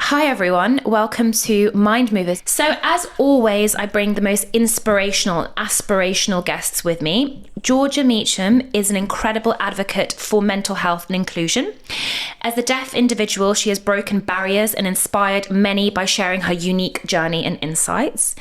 Hi everyone, welcome to Mind Movers. So as always, I bring the most inspirational, aspirational guests with me. Georgia Meacham is an incredible advocate for mental health and inclusion. As a deaf individual, she has broken barriers and inspired many by sharing her unique journey and insights.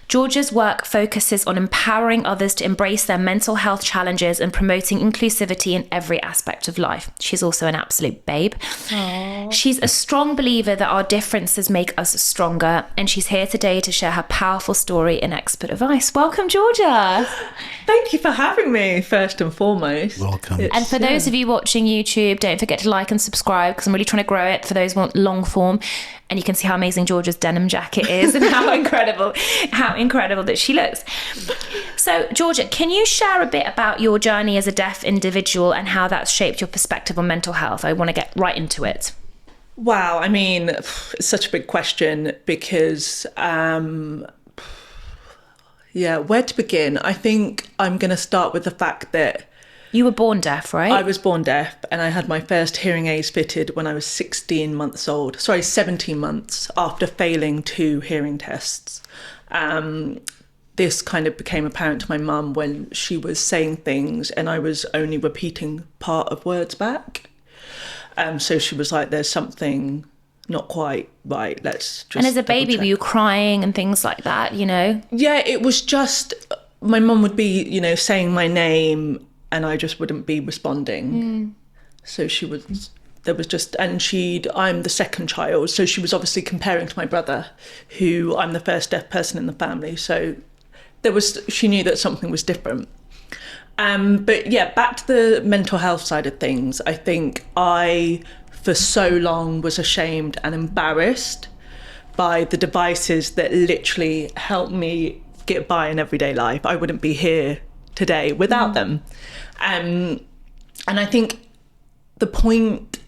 Georgia's work focuses on empowering others to embrace their mental health challenges and promoting inclusivity in every aspect of life. She's also an absolute babe. Aww. She's a strong believer that our differences make us stronger, and she's here today to share her powerful story and expert advice. Welcome, Georgia. Thank you for having me, first and foremost. Welcome. And for those of you watching YouTube, don't forget to like and subscribe because I'm really trying to grow it for those who want long form. And you can see how amazing Georgia's denim jacket is and how incredible that she looks. So, Georgia, can you share a bit about your journey as a deaf individual and how that's shaped your perspective on mental health? I want to get right into it. Wow, I mean, it's such a big question because, where to begin? I think I'm going to start with the fact that you were born deaf, right? I was born deaf, and I had my first hearing aids fitted when I was 17 months after failing 2 hearing tests. This kind of became apparent to my mum when she was saying things and I was only repeating part of words back. So she was like, there's something not quite right, let's just And as a baby, double-check. were you crying and things like that, you know? Yeah, it was just, my mum would be, saying my name and I just wouldn't be responding. So I'm the second child, so she was obviously comparing to my brother, who I'm the first deaf person in the family. So she knew that something was different. But yeah, back to the mental health side of things. I think I, for so long, was ashamed and embarrassed by the devices that literally helped me get by in everyday life. I wouldn't be here today without them. And I think the point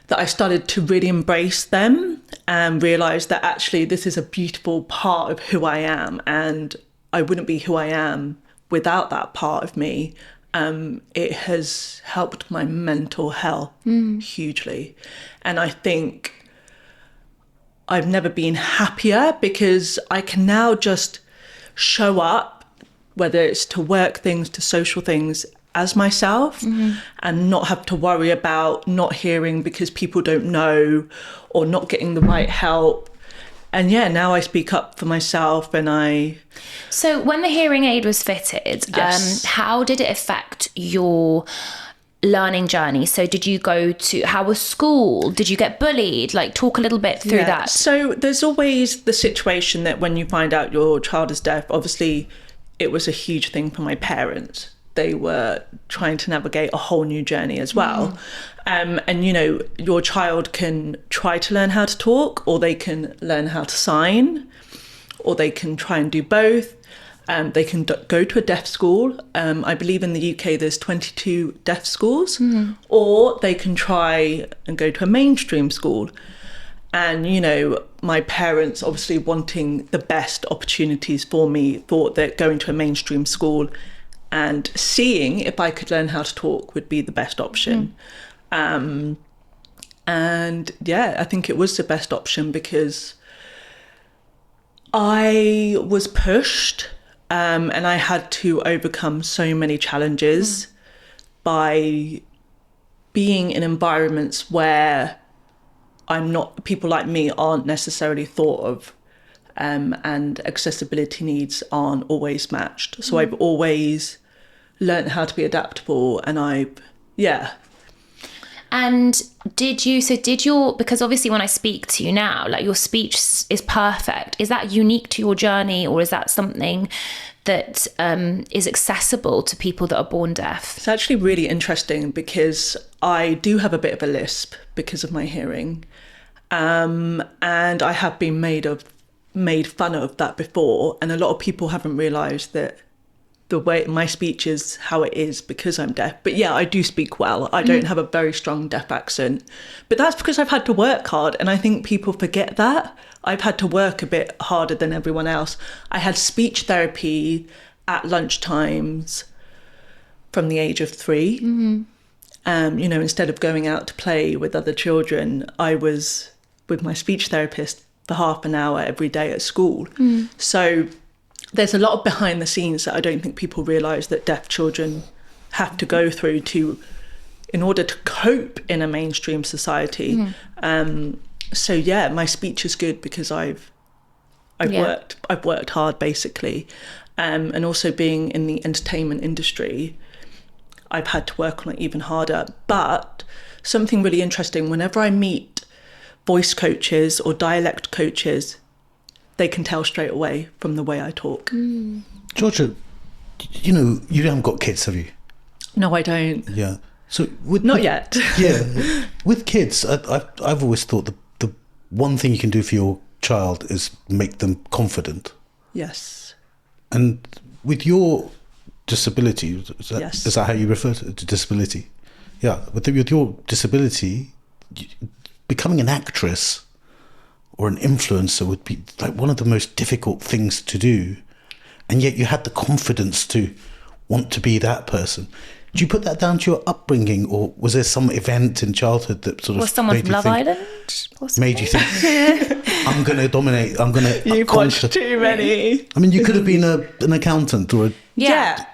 that I started to really embrace them and realise that actually this is a beautiful part of who I am and I wouldn't be who I am without that part of me, it has helped my mental health hugely. And I think I've never been happier because I can now just show up, whether it's to work things, to social things, as myself and not have to worry about not hearing because people don't know or not getting the right help. And yeah, now I speak up for myself and So when the hearing aid was fitted, Yes. How did it affect your learning journey? So how was school? Did you get bullied? Like, talk a little bit through that. So there's always the situation that when you find out your child is deaf, obviously it was a huge thing for my parents. They were trying to navigate a whole new journey as well. And, your child can try to learn how to talk, or they can learn how to sign, or they can try and do both. They can go to a deaf school. I believe in the UK there's 22 deaf schools, or they can try and go to a mainstream school. And, my parents, obviously wanting the best opportunities for me, thought that going to a mainstream school and seeing if I could learn how to talk would be the best option. And yeah, I think it was the best option because I was pushed and I had to overcome so many challenges by being in environments where people like me aren't necessarily thought of. And accessibility needs aren't always matched. So I've always learned how to be adaptable and And because obviously when I speak to you now, like your speech is perfect. Is that unique to your journey or is that something that is accessible to people that are born deaf? It's actually really interesting because I do have a bit of a lisp because of my hearing. And I have been made fun of that before, and a lot of people haven't realised that the way my speech is how it is because I'm deaf. But yeah, I do speak well. I don't have a very strong deaf accent, but that's because I've had to work hard, and I think people forget that. I've had to work a bit harder than everyone else. I had speech therapy at lunchtimes from the age of 3. Instead of going out to play with other children, I was with my speech therapist for half an hour every day at school. So there's a lot of behind the scenes that I don't think people realise that deaf children have to go through in order to cope in a mainstream society. So yeah, my speech is good because I've worked hard basically, and also being in the entertainment industry, I've had to work on it even harder. But something really interesting, whenever I meet voice coaches or dialect coaches, they can tell straight away from the way I talk. Georgia, you haven't got kids, have you? No, I don't. Yeah. So not yet. Yeah, with kids, I've always thought the one thing you can do for your child is make them confident. Yes. And with your disability, Yes. Is that how you refer to disability? Yeah, with your disability, becoming an actress or an influencer would be like one of the most difficult things to do, and yet you had the confidence to want to be that person. Do you put that down to your upbringing, or was there some event in childhood that sort of Was someone from Love Island? Made you think, I'm going to dominate, I'm going to You've watched too many. I mean, you could have been an accountant or a... Yeah.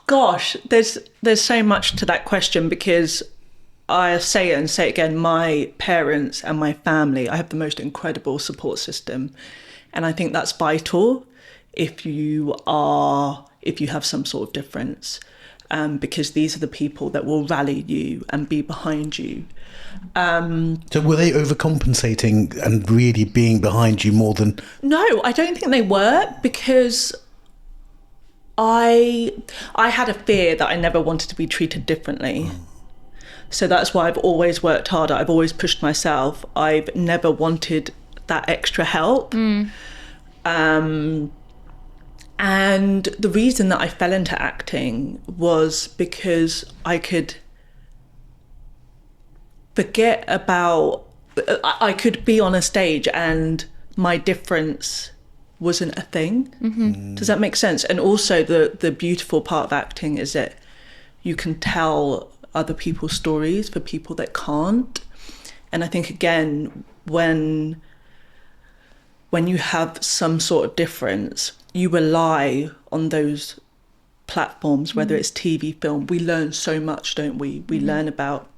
Gosh, there's so much to that question, because I say it and say it again, my parents and my family, I have the most incredible support system. And I think that's vital if you have some sort of difference, because these are the people that will rally you and be behind you. So were they overcompensating and really being behind you more than... No, I don't think they were, because I had a fear that I never wanted to be treated differently. So that's why I've always worked harder. I've always pushed myself. I've never wanted that extra help. And the reason that I fell into acting was because I could forget about... I could be on a stage and my difference wasn't a thing. Does that make sense? And also the beautiful part of acting is that you can tell other people's stories for people that can't. And I think, again, when you have some sort of difference, you rely on those platforms, whether it's TV, film. We learn so much, don't we? We learn about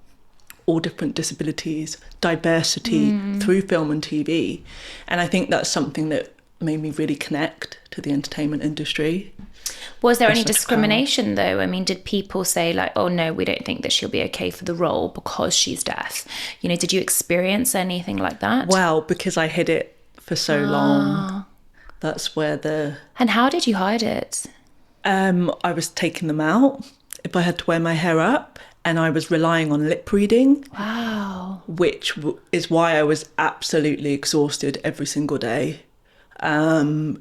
all different disabilities, diversity through film and TV. And I think that's something that made me really connect to the entertainment industry. Was there any discrimination though? I mean, did people say like, oh no, we don't think that she'll be okay for the role because she's deaf? Did you experience anything like that? Well, because I hid it for so long. That's where And how did you hide it? I was taking them out if I had to wear my hair up, and I was relying on lip reading. Wow. Which is why I was absolutely exhausted every single day. It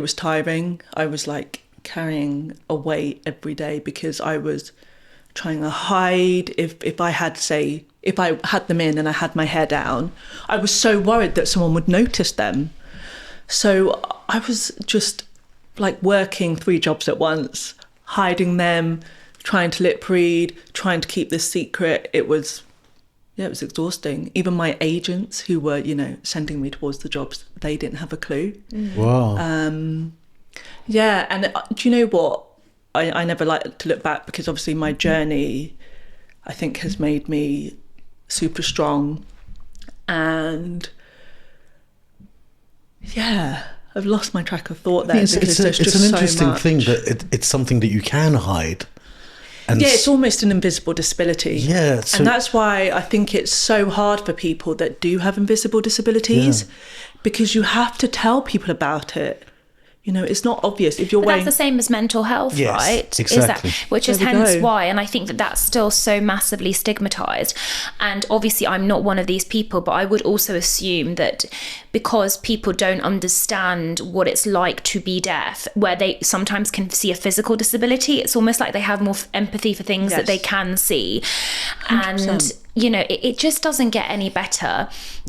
was tiring. I was like carrying a weight every day because I was trying to hide. If I had them in and I had my hair down, I was so worried that someone would notice them. So I was just like working 3 jobs at once, hiding them, trying to lip read, trying to keep this secret. It was exhausting. Even my agents who were, sending me towards the jobs, they didn't have a clue. Wow. And do you know what? I never like to look back, because obviously my journey, I think, has made me super strong. And yeah, I've lost my track of thought there. It's an interesting thing that it's something that you can hide. And it's almost an invisible disability. Yeah. And that's why I think it's so hard for people that do have invisible disabilities, because you have to tell people about it. It's not obvious if you're That's the same as mental health, yes, right? Exactly. Which is hence why, and I think that that's still so massively stigmatized. And obviously I'm not one of these people, but I would also assume that because people don't understand what it's like to be deaf, where they sometimes can see a physical disability, it's almost like they have more empathy for things that they can see. 100%. And it just doesn't get any better.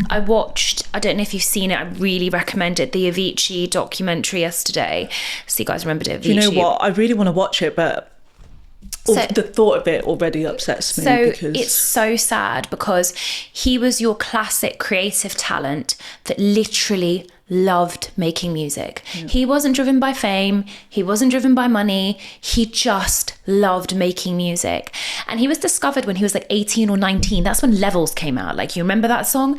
I don't know if you've seen it, I really recommend it, the Avicii documentary yesterday. So you guys remembered it, Avicii? Do you know what? I really want to watch it, but The thought of it already upsets me. So because it's so sad, because he was your classic creative talent that literally loved making music. Yeah. He wasn't driven by fame. He wasn't driven by money. He just loved making music. And he was discovered when he was like 18 or 19. That's when Levels came out. Like, you remember that song?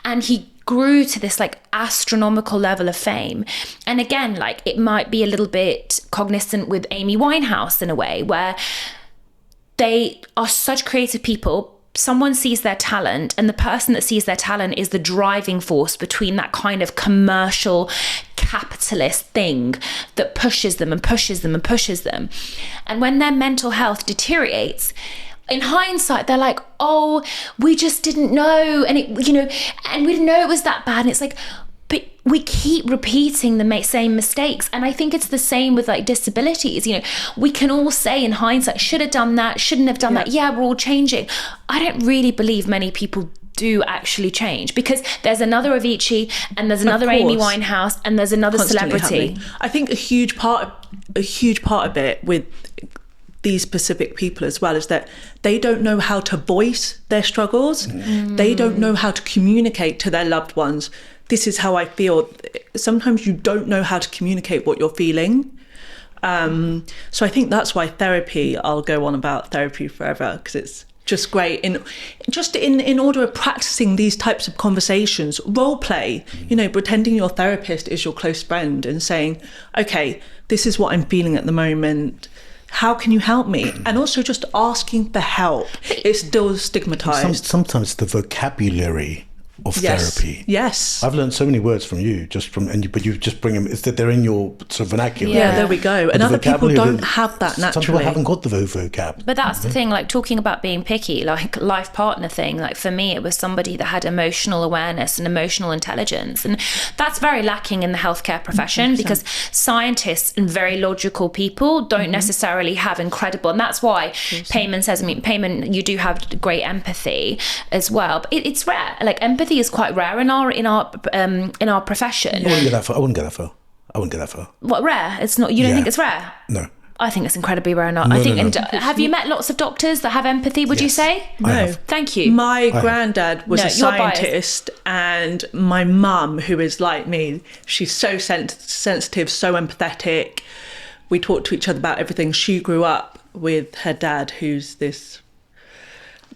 And he grew to this like astronomical level of fame. And again, like, it might be a little bit cognizant with Amy Winehouse in a way, where they are such creative people. Someone sees their talent, and the person that sees their talent is the driving force between that kind of commercial capitalist thing that pushes them and pushes them and pushes them. And when their mental health deteriorates, in hindsight, they're like, oh, we just didn't know. And it, you know, and we didn't know it was that bad. And it's like, but we keep repeating the same mistakes. And I think it's the same with like disabilities. You know, we can all say in hindsight, should have done that, shouldn't have done that. Yeah, we're all changing. I don't really believe many people do actually change, because there's another Avicii and there's another Amy Winehouse and there's another Constantly celebrity. happening. I think a huge part of it with these specific people as well is that they don't know how to voice their struggles. They don't know how to communicate to their loved ones, this is how I feel. Sometimes you don't know how to communicate what you're feeling. So I think that's why therapy, I'll go on about therapy forever, because it's just great in order of practicing these types of conversations. Role play, you know, pretending your therapist is your close friend and saying, okay, this is what I'm feeling at the moment, how can you help me? And also just asking for help. It's still stigmatized. Sometimes the vocabulary of therapy. Yes. I've learned so many words from you, but you just bring them, it's that they're in your sort of vernacular. Yeah, there we go. And other people don't have that naturally. Some people haven't got the vocab. But that's the thing, like talking about being picky, like life partner thing, like for me, it was somebody that had emotional awareness and emotional intelligence. And that's very lacking in the healthcare profession, 100%. Because scientists and very logical people don't necessarily have incredible, and that's why Payman says, Payman, you do have great empathy as well. But it's rare. Like empathy is quite rare in our profession. I wouldn't get that far. What, rare? It's not. You don't think it's rare? No. I think it's incredibly rare. Have you met lots of doctors that have empathy? Would you say? No. Thank you. My granddad was a scientist, and my mum, who is like me, she's so sensitive, so empathetic. We talk to each other about everything. She grew up with her dad, who's this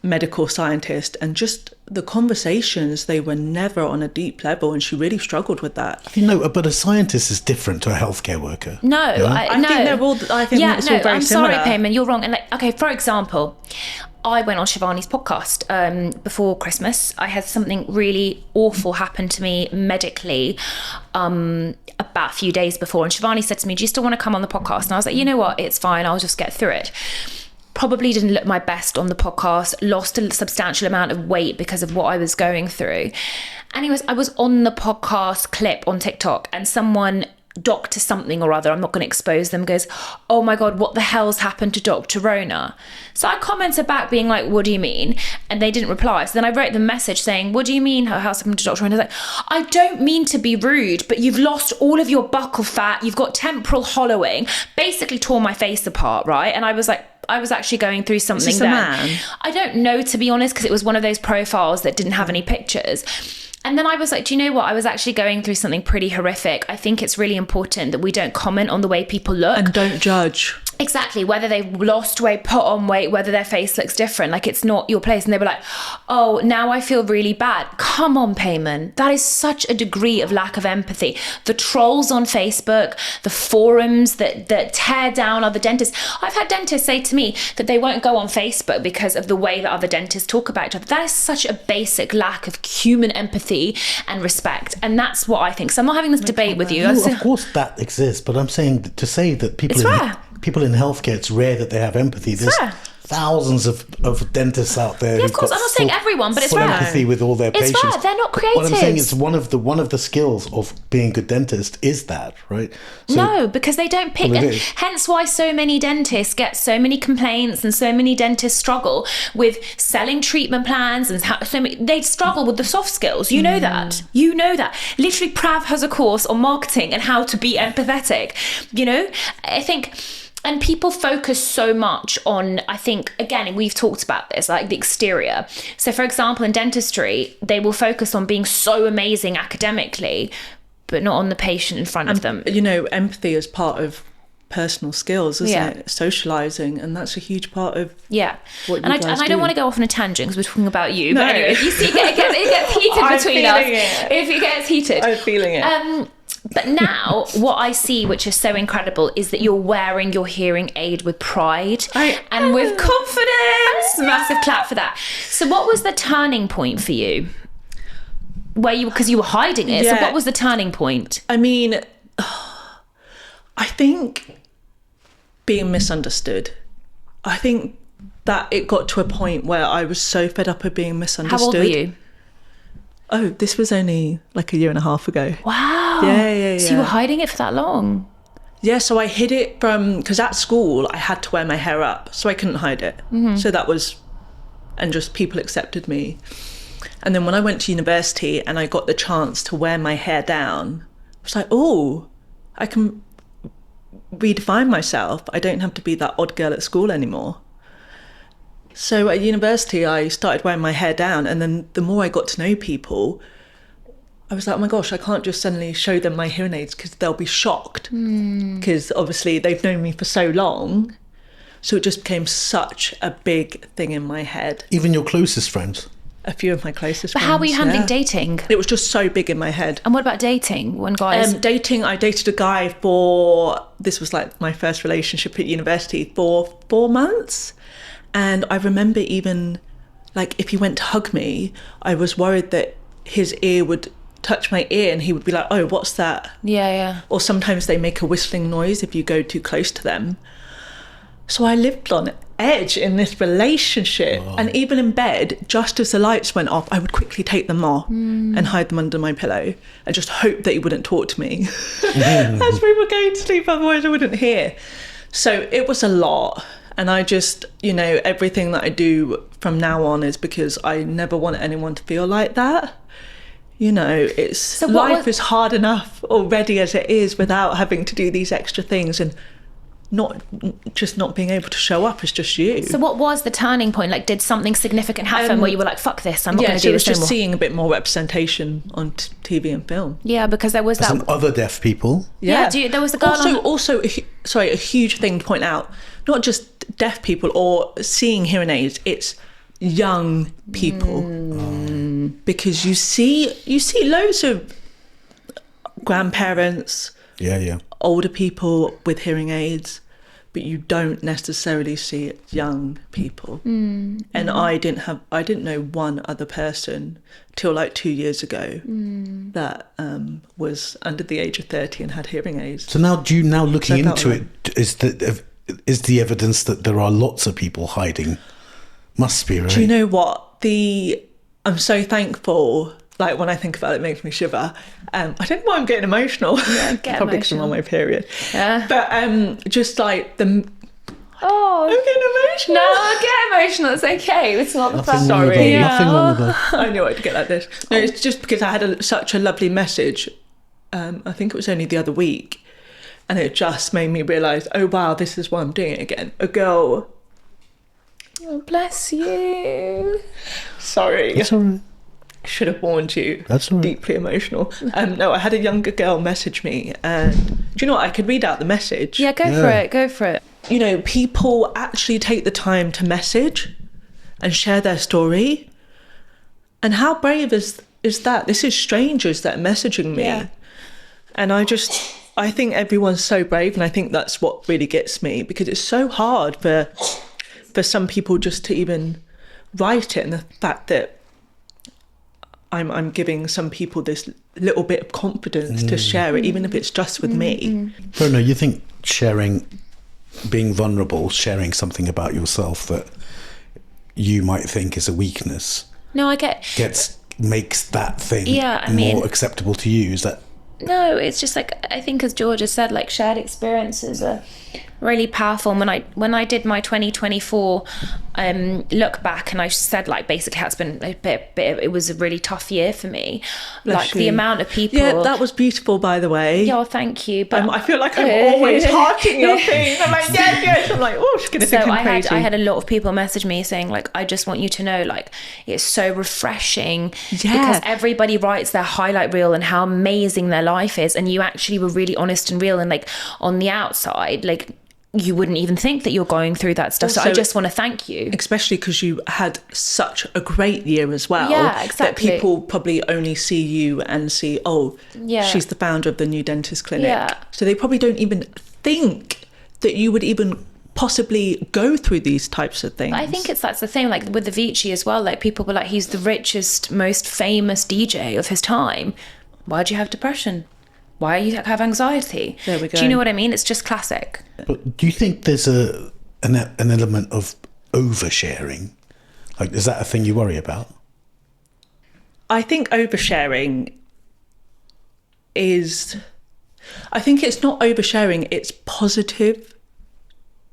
medical scientist, and just the conversations, they were never on a deep level, and she really struggled with that. You know, but a scientist is different to a healthcare worker. No, I think they're all. I think it's all very similar. I'm sorry, Payman, you're wrong. And like, okay, for example, I went on Shivani's podcast before Christmas. I had something really awful happen to me medically about a few days before, and Shivani said to me, "Do you still want to come on the podcast?" And I was like, "You know what? It's fine. I'll just get through it." Probably didn't look my best on the podcast, lost a substantial amount of weight because of what I was going through. Anyways, I was on the podcast clip on TikTok, and someone, Dr. something or other, I'm not going to expose them, goes, "Oh my God, what the hell's happened to Dr. Rhona?" So I commented back being like, "What do you mean?" And they didn't reply. So then I wrote them a message saying, "What do you mean how's happened to Dr. Rhona?" I was like, "I don't mean to be rude, but you've lost all of your buccal fat, you've got temporal hollowing," basically tore my face apart, right? And I was like, I was actually going through something. Is this a man? I don't know, to be honest, because it was one of those profiles that didn't have any pictures. And then I was like, do you know what? I was actually going through something pretty horrific. I think it's really important that we don't comment on the way people look. And don't judge. Exactly. Whether they've lost weight, put on weight, whether their face looks different. Like, it's not your place. And they were like, "Oh, now I feel really bad." Come on, Payman. That is such a degree of lack of empathy. The trolls on Facebook, the forums that tear down other dentists. I've had dentists say to me that they won't go on Facebook because of the way that other dentists talk about each other. That is such a basic lack of human empathy and respect. And that's what I think. So I'm not having this debate with you. No, of course that exists, but I'm saying to say that people in healthcare, it's rare that they have empathy. There's thousands of dentists out there. Yeah, of course, I'm not saying everyone, but it's rare. Empathy with all their patients. It's rare. They're not creative. What I'm saying is one of the skills of being a good dentist is that, right? So, no, because they don't pick. Well, hence why so many dentists get so many complaints, and so many dentists struggle with selling treatment plans, and they struggle with the soft skills. You know that. You know that. Literally, Prav has a course on marketing and how to be empathetic. You know, I think And people focus so much on, I think, again, we've talked about this, like the exterior. So for example, in dentistry, they will focus on being so amazing academically, but not on the patient in front of them. You know, empathy is part of personal skills, isn't Yeah. it? Socializing, and that's a huge part of Yeah. what you And guys I do. don't want to go off on a tangent because we're talking about you. No. But anyway, you see, it gets heated I'm between us. feeling it. If it gets heated. I'm feeling it. But now, what I see, which is so incredible, is that you're wearing your hearing aid with pride and with confidence. Massive clap for that. So what was the turning point for you? Because you were hiding it. So Yeah. what was the turning point? I mean, I think being misunderstood. I think that it got to a point where I was so fed up of being misunderstood. How old were you? Oh, this was only like a year and a half ago. Wow. Yeah. So you were hiding it for that long? Yeah, so I hid it because at school I had to wear my hair up, so I couldn't hide it. So that was, and just people accepted me. And then when I went to university and I got the chance to wear my hair down, I was like, oh, I can redefine myself. I don't have to be that odd girl at school anymore. So at university, I started wearing my hair down, and then the more I got to know people, I was like, oh my gosh, I can't just suddenly show them my hearing aids because they'll be shocked. Because obviously they've known me for so long. So it just became such a big thing in my head. Even your closest friends. A few of my closest But friends. how were you handling yeah. dating? It was just so big in my head. And what about dating? When guys... Dating, I dated a guy this was like my first relationship at university, for 4 months. And I remember even, like, if he went to hug me, I was worried that his ear would touch my ear and he would be like, oh, what's that? Yeah. Or sometimes they make a whistling noise if you go too close to them. So I lived on edge in this relationship. Wow. And even in bed, just as the lights went off, I would quickly take them off and hide them under my pillow and just hope that he wouldn't talk to me as we were going to sleep, otherwise I wouldn't hear. So it was a lot. And I just, everything that I do from now on is because I never want anyone to feel like that. Life is hard enough already as it is without having to do these extra things, and not being able to show up as just you. So what was the turning point? Like, did something significant happen where you were like, fuck this, I'm not going to do it was this just anymore? seeing a bit more representation on TV and film. Yeah, because there was that... Some other deaf people. Yeah, there was a girl a huge thing to point out, not just deaf people or seeing hearing aids, it's young people. Because you see loads of grandparents, older people with hearing aids, but you don't necessarily see young people. And I didn't know one other person till like 2 years ago that was under the age of 30 and had hearing aids. So now, looking into it, is the evidence that there are lots of people hiding? Must be, right? Do you know what? I'm so thankful. Like, when I think about it, it makes me shiver. I don't know why I'm getting emotional. Yeah, Probably because I'm on my period. Yeah. But just like I'm Oh, getting emotional. no, get emotional. It's okay. It's not the first. wrong with Sorry. that. Nothing wrong with that. I knew I'd get like this. No, it's just because I had such a lovely message. I think it was only the other week, and it just made me realise, oh wow, this is why I'm doing it again. A girl. Oh, bless you. Sorry. That's all right. Should have warned you. That's all right. Deeply emotional. No, I had a younger girl message me, and do you know what? I could read out the message. Yeah, go for it. People actually take the time to message and share their story. And how brave is that? This is strangers that are messaging me. Yeah. And I think everyone's so brave, and I think that's what really gets me, because it's so hard for some people just to even write it, and the fact that I'm giving some people this little bit of confidence to share it, even if it's just with me. Rhona, you think being vulnerable, sharing something about yourself that you might think is a weakness, No, I get... makes that thing more acceptable to you? Is that... No, it's just like, I think as George has said, like, shared experiences are really powerful. When I did my 2024 look back, and I said, like, basically it's been a bit it was a really tough year for me. Bless like you. the amount of people. Yeah, that was beautiful, by the way. Yeah, well, thank you. But I feel like I'm always hearting your thing. I'm like, yes. I'm like, oh, she's going to think I'm crazy. I had a lot of people message me saying, like, I just want you to know, like, it's so refreshing because everybody writes their highlight reel and how amazing their life is, and you actually were really honest and real, and like on the outside, like, you wouldn't even think that you're going through that stuff. Also, so I just want to thank you. Especially because you had such a great year as well. Yeah, exactly. That people probably only see you and see, she's the founder of the new dentist clinic. Yeah. So they probably don't even think that you would even possibly go through these types of things. I think that's the thing, like with Avicii as well, like people were like, he's the richest, most famous DJ of his time. Why do you have depression? Why do you have anxiety? There we go. Do you know what I mean? It's just classic. But do you think there's an element of oversharing? Like, is that a thing you worry about? I think oversharing is... I think it's not oversharing, it's positive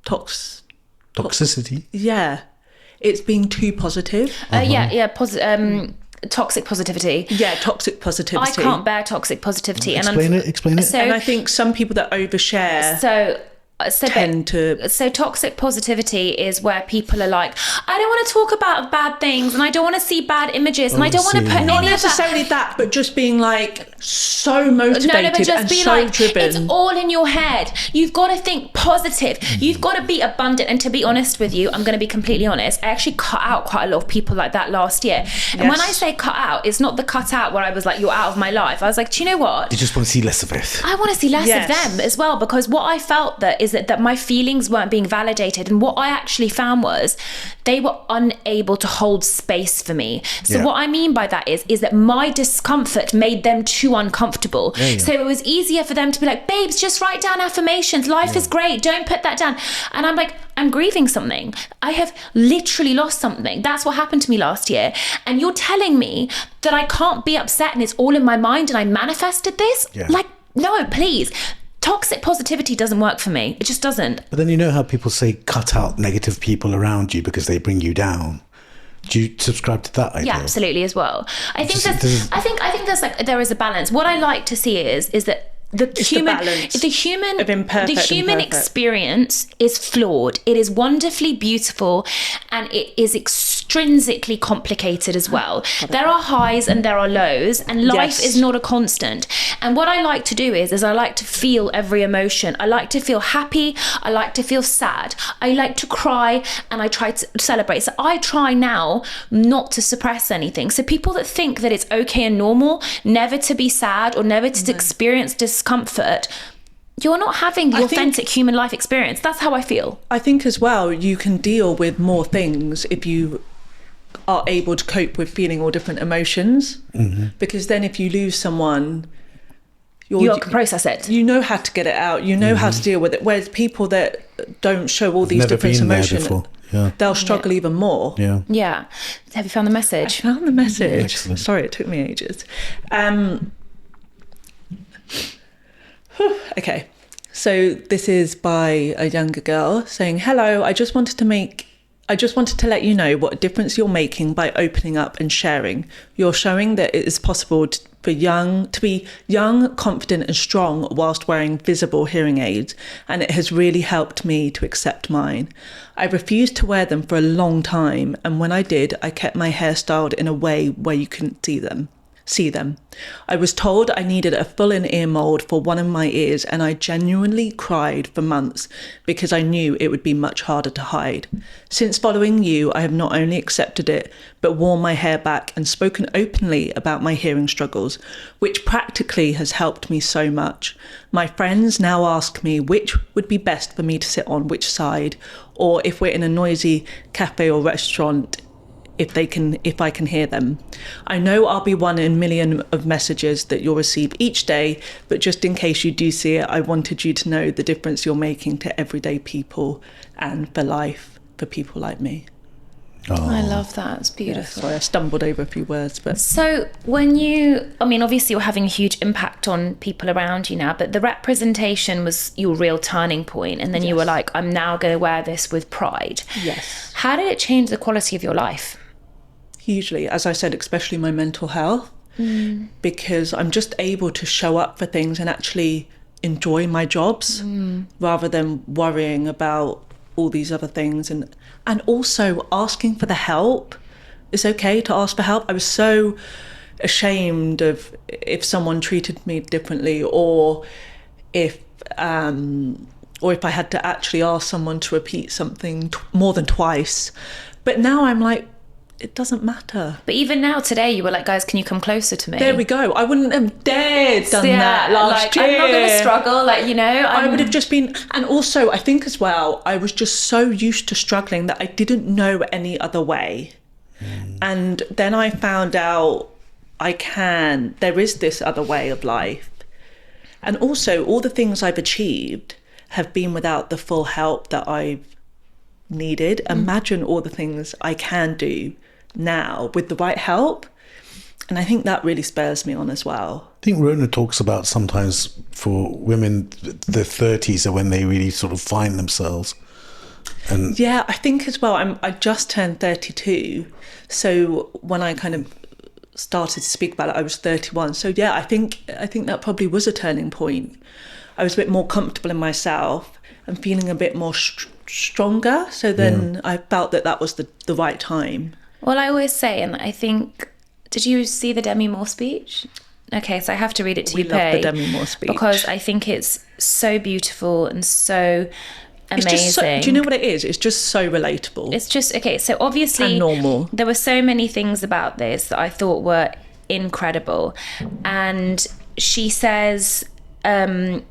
toxicity. Yeah. It's being too positive. Toxic positivity. Yeah, toxic positivity. I can't bear toxic positivity. Explain it. So, and I think some people that overshare tend to... So toxic positivity is where people are like, I don't want to talk about bad things, and I don't want to see bad images, and I don't want to put not any necessarily that, but just being like so motivated but just and be so like, driven. It's all in your head. You've got to think positive. You've got to be abundant. And to be honest with you, I'm going to be completely honest, I actually cut out quite a lot of people like that last year. And when I say cut out, it's not the cut out where I was like, you're out of my life. I was like, do you know what? You just want to see less of it. I want to see less of them as well, because what I felt is that my feelings weren't being validated, and what I actually found was they were unable to hold space for me. So what I mean by that is that my discomfort made them too uncomfortable. So it was easier for them to be like, babes, just write down affirmations, life is great, don't put that down. And I'm like, I'm grieving something. I have literally lost something. That's what happened to me last year. And you're telling me that I can't be upset and it's all in my mind and I manifested this? Like, no, please. Toxic positivity doesn't work for me. It just doesn't. But then you know how people say cut out negative people around you because they bring you down. Do you subscribe to that idea? Yeah, absolutely as well. I think there's like, there is a balance. What I like to see is that the human experience is flawed. It is wonderfully beautiful, and it is extrinsically complicated as well. There are highs and there are lows, and life is not a constant. And what I like to do is I like to feel every emotion. I like to feel happy. I like to feel sad. I like to cry, and I try to celebrate. So I try now not to suppress anything. So people that think that it's okay and normal never to be sad or never to experience discomfort, you're not having the authentic human life experience. That's how I feel. I think as well, you can deal with more things if you are able to cope with feeling all different emotions. Because then if you lose someone, you can process it. You know how to get it out. You know how to deal with it. Whereas people that don't show all these different emotions, they'll struggle even more. Yeah. Have you found the message? I found the message. Excellent. Sorry, it took me ages. Okay, so this is by a younger girl saying, hello, I just wanted to let you know what a difference you're making by opening up and sharing. You're showing that it is possible to be young, confident and strong whilst wearing visible hearing aids, and it has really helped me to accept mine. I refused to wear them for a long time, and when I did, I kept my hair styled in a way where you couldn't see them. I was told I needed a full-in ear mold for one of my ears, and I genuinely cried for months because I knew it would be much harder to hide. Since following you, I have not only accepted it, but worn my hair back and spoken openly about my hearing struggles, which practically has helped me so much. My friends now ask me which would be best for me to sit on which side, or if we're in a noisy cafe or restaurant, if I can hear them. I know I'll be one in a million of messages that you'll receive each day, but just in case you do see it, I wanted you to know the difference you're making to everyday people and for life for people like me. I love that. It's beautiful. Sorry, I stumbled over a few words, but So obviously you're having a huge impact on people around you now, but the representation was your real turning point, and then you were like, I'm now going to wear this with pride. yes, How did it change the quality of your life? hugely. As I said, especially my mental health, because I'm just able to show up for things and actually enjoy my jobs rather than worrying about all these other things, and also asking for the help. It's okay to ask for help. I was so ashamed of if someone treated me differently, or if I had to actually ask someone to repeat something more than twice. But now I'm like, it doesn't matter. But even now, today, you were like, guys, can you come closer to me? There we go. I wouldn't have dared done that last year. I'm not going to struggle, I would have just been, and also I think as well, I was just so used to struggling that I didn't know any other way. And then I found out there is this other way of life. And also all the things I've achieved have been without the full help that I've needed. Imagine all the things I can do now with the right help. And I think that really spurs me on as well. I think Rhona talks about sometimes for women, their 30s are when they really sort of find themselves. And yeah, I think as well, I just turned 32. So when I kind of started to speak about it, I was 31. So yeah, I think that probably was a turning point. I was a bit more comfortable in myself and feeling a bit more stronger. So then I felt that was the right time. Well, I always say, and I think, did you see the Demi Moore speech? Okay, so I have to read it to you, We love the Demi Moore speech. because I think it's so beautiful and so amazing. It's just do you know what it is? It's just so relatable. It's just, okay, so obviously And normal. there were so many things about this that I thought were incredible. And she says, this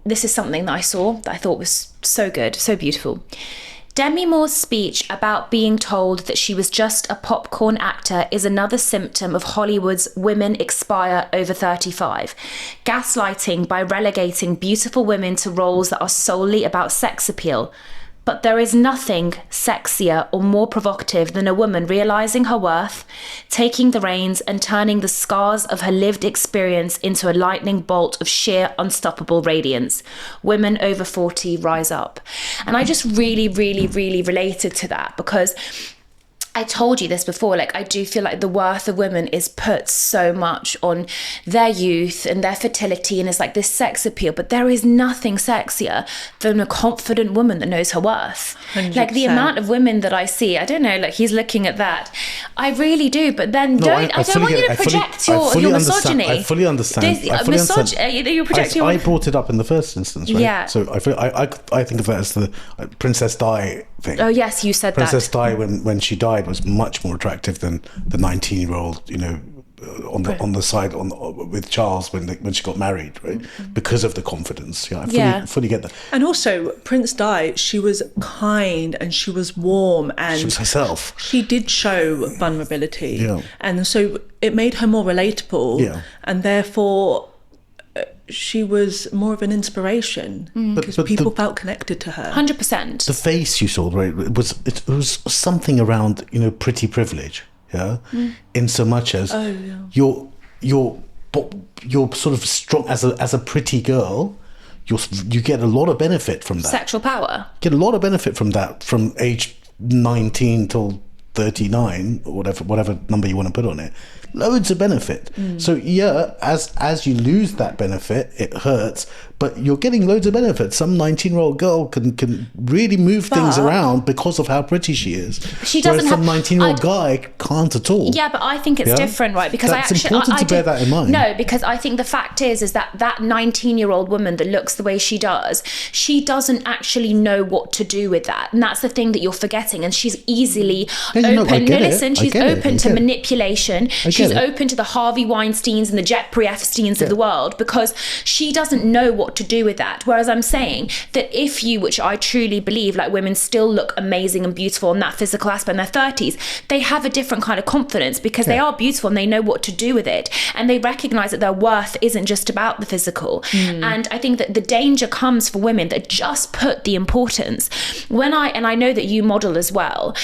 is something that I saw that I thought was so good, so beautiful. Demi Moore's speech about being told that she was just a popcorn actor is another symptom of Hollywood's women expire over 35. Gaslighting by relegating beautiful women to roles that are solely about sex appeal. But there is nothing sexier or more provocative than a woman realizing her worth, taking the reins and turning the scars of her lived experience into a lightning bolt of sheer unstoppable radiance. Women over 40 rise up. And I just really, really, really related to that, because I told you this before, like, I do feel like the worth of women is put so much on their youth and their fertility, and it's like this sex appeal, but there is nothing sexier than a confident woman that knows her worth. 100%. Like the amount of women that I see, I don't know, like he's looking at that. I really do, but then I don't want you to project your misogyny. I fully understand. You're projecting I brought it up in the first instance, right? Yeah. So I think of that as the Princess Di thing. Oh yes, you said Princess that. Di, when she died, was much more attractive than the 19-year-old, on the side with Charles when she got married, right? Because of the confidence. Yeah, I fully get that. And also, Prince Di, she was kind and she was warm and She was herself. She did show vulnerability. Yeah. And so it made her more relatable. Yeah. And therefore, she was more of an inspiration because people felt connected to her. 100%. The face you saw, right, it was something around, pretty privilege, yeah? In so much as you're sort of strong as a pretty girl, you get a lot of benefit from that. Sexual power. Get a lot of benefit from that from age 19 till 39 or whatever number you want to put on it. Loads of benefit. So yeah, as you lose that benefit, it hurts, but you're getting loads of benefit. Some 19-year-old girl can really move things around because of how pretty she is. She doesn't Whereas some 19-year-old guy can't at all. Yeah, but I think it's different, right? Because That's important to bear that in mind. No, because I think the fact is that 19-year-old woman that looks the way she does, she doesn't actually know what to do with that, and that's the thing that you're forgetting. And she's easily, Yeah, open. get it. Listen, I she's get it. open I to get it. manipulation. She's get it. open to the Harvey Weinsteins and the Jeffrey Epsteins of the world, because she doesn't know what to do with that. Whereas I'm saying that if you, which I truly believe, like, women still look amazing and beautiful in that physical aspect in their 30s, they have a different kind of confidence because they are beautiful and they know what to do with it, and they recognize that their worth isn't just about the physical. And I think that the danger comes for women that just put the importance and I know that you model as well,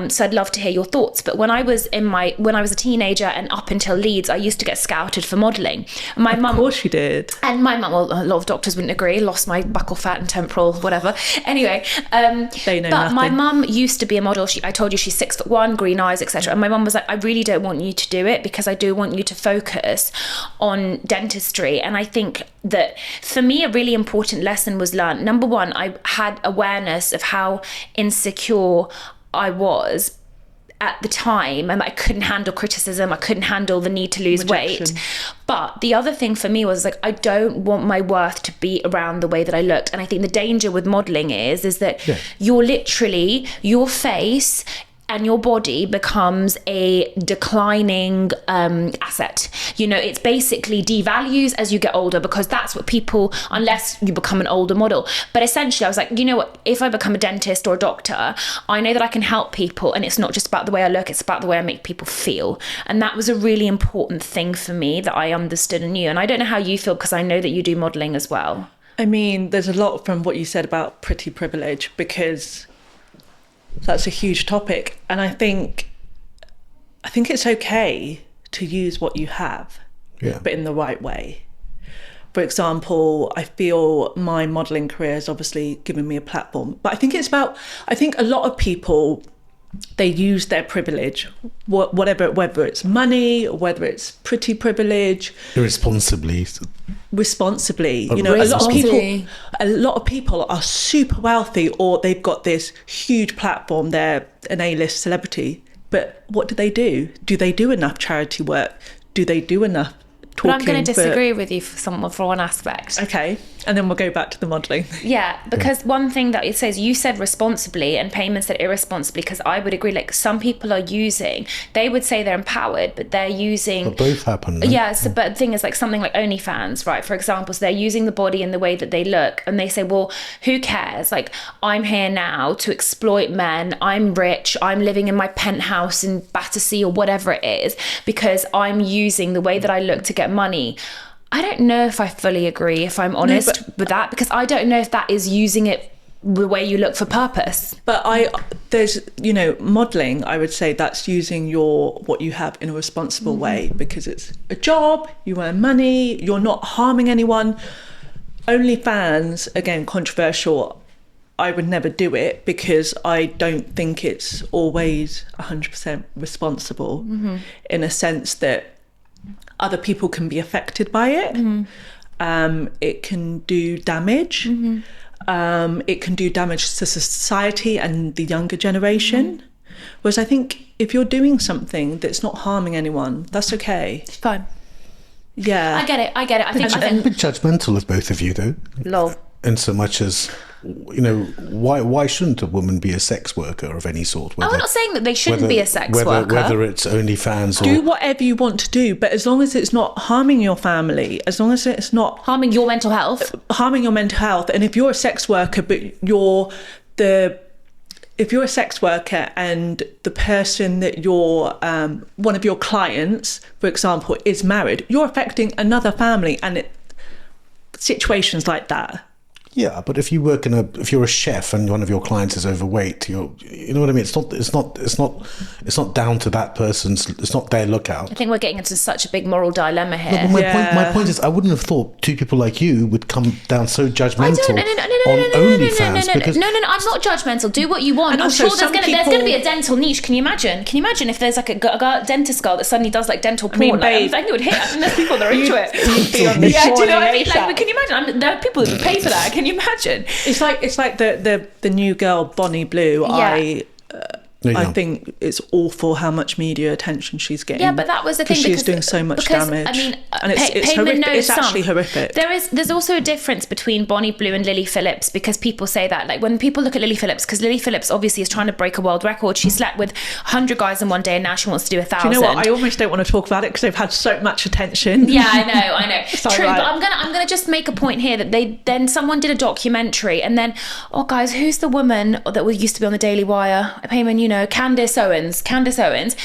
so I'd love to hear your thoughts. But when I was a teenager and up until Leeds, I used to get scouted for modelling. Of course you did. And my mum, well, a lot of doctors wouldn't agree, lost my buccal fat and temporal, whatever. Anyway, They know but nothing. my mum used to be a model. I told you she's 6'1", green eyes, etc. And my mum was like, I really don't want you to do it because I do want you to focus on dentistry. And I think that for me, a really important lesson was learned. Number one, I had awareness of how insecure I was at the time, and I couldn't handle criticism. I couldn't handle the need to lose weight. But the other thing for me was, like, I don't want my worth to be around the way that I looked. And I think the danger with modeling is that you're literally, your face and your body becomes a declining asset. You know, it's basically devalues as you get older, because that's what people, unless you become an older model. But essentially I was like, you know what, if I become a dentist or a doctor, I know that I can help people, and it's not just about the way I look, it's about the way I make people feel. And that was a really important thing for me that I understood and knew. And I don't know how you feel, because I know that you do modelling as well. I mean, there's a lot from what you said about pretty privilege, because that's a huge topic. And I think it's okay to use what you have, but in the right way. For example, I feel my modelling career has obviously given me a platform, but I think a lot of people, they use their privilege, whether it's money, or whether it's pretty privilege, responsibly. You know, a lot of people are super wealthy, or they've got this huge platform. They're an A-list celebrity, but what do they do? Do they do enough charity work? Do they do enough talking? But I'm going to disagree with you for one aspect. Okay, and then we'll go back to the modelling. Yeah, because one thing that it says, you said responsibly and Payman said irresponsibly, because I would agree, like, some people are using, they would say they're empowered, but they're using... But both happen. Right? Yeah, so, but the thing is, like, something like OnlyFans, right, for example, so they're using the body in the way that they look, and they say, well, who cares? Like, I'm here now to exploit men, I'm rich, I'm living in my penthouse in Battersea or whatever it is, because I'm using the way that I look to get money. I don't know if I fully agree, if I'm honest with that, because I don't know if that is using it the way you look for purpose. But there's, you know, modelling, I would say that's using what you have in a responsible way, because it's a job, you earn money, you're not harming anyone. OnlyFans, again, controversial. I would never do it, because I don't think it's always 100% responsible, in a sense that other people can be affected by it. It can do damage. It can do damage to society and the younger generation. Whereas I think if you're doing something that's not harming anyone, that's okay. It's fine. Yeah. I get it. I think I'm a bit judgmental of both of you, though. Lol. In so much as, you know, why shouldn't a woman be a sex worker of any sort? I'm not saying that they shouldn't be a sex worker. Whether it's OnlyFans or... Do whatever you want to do, but as long as it's not harming your family, as long as it's not... Harming your mental health. And if you're a sex worker, but if you're a sex worker and the person that you're, one of your clients, for example, is married, you're affecting another family, and situations like that. Yeah, but if you work if you're a chef and one of your clients is overweight, you know what I mean. It's not down to that person's. It's not their lookout. I think we're getting into such a big moral dilemma here. No, my point is, I wouldn't have thought two people like you would come down so judgmental on OnlyFans. No, I'm not judgmental. Do what you want. I'm sure there's going to be a dental niche. Can you imagine? Can you imagine if there's like a dentist girl that suddenly does like dental porn? I think it would hit. I think there's people that are into it. Do you know what I mean? Like, can you imagine? There are people who would pay for that. Can you imagine? It's like the new girl Bonnie Blue. Yeah. Yeah. I think it's awful how much media attention she's getting. Yeah, but that was the thing, she's doing so much damage. I mean, and it's horrific. It's actually horrific. There's also a difference between Bonnie Blue and Lily Phillips, because people say that, like, when people look at Lily Phillips, because Lily Phillips obviously is trying to break a world record. She slept with 100 guys in one day, and now she wants to do 1,000. Do you know what? I almost don't want to talk about it because they've had so much attention. Yeah, I know. True, right. but I'm gonna just make a point here that someone did a documentary, and then, oh guys, who's the woman that used to be on the Daily Wire? Payman, you know, Candace Owens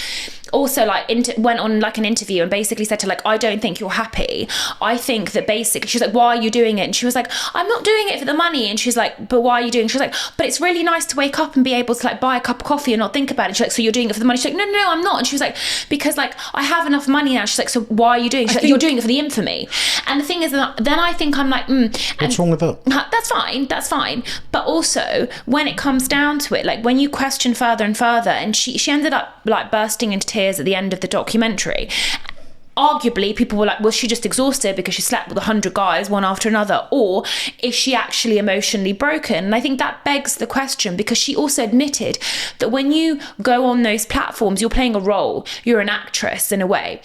also like went on like an interview and basically said to like, I don't think you're happy. I think that basically, she's like, why are you doing it? And she was like, I'm not doing it for the money. And she's like, but why are you doing it? She's like, but it's really nice to wake up and be able to like buy a cup of coffee and not think about it. She's like, so you're doing it for the money? She's like, no, I'm not. And she was like, because like I have enough money now. She's like, so why are you doing it? She's like, you're doing it for the infamy. And the thing is that then I think I'm like, what's wrong with that? That's fine. But also when it comes down to it, like when you question further and further, and she ended up like bursting into tears at the end of the documentary. Arguably, people were like, was she just exhausted because she slept with 100 guys one after another? Or is she actually emotionally broken? And I think that begs the question, because she also admitted that when you go on those platforms, you're playing a role. You're an actress in a way.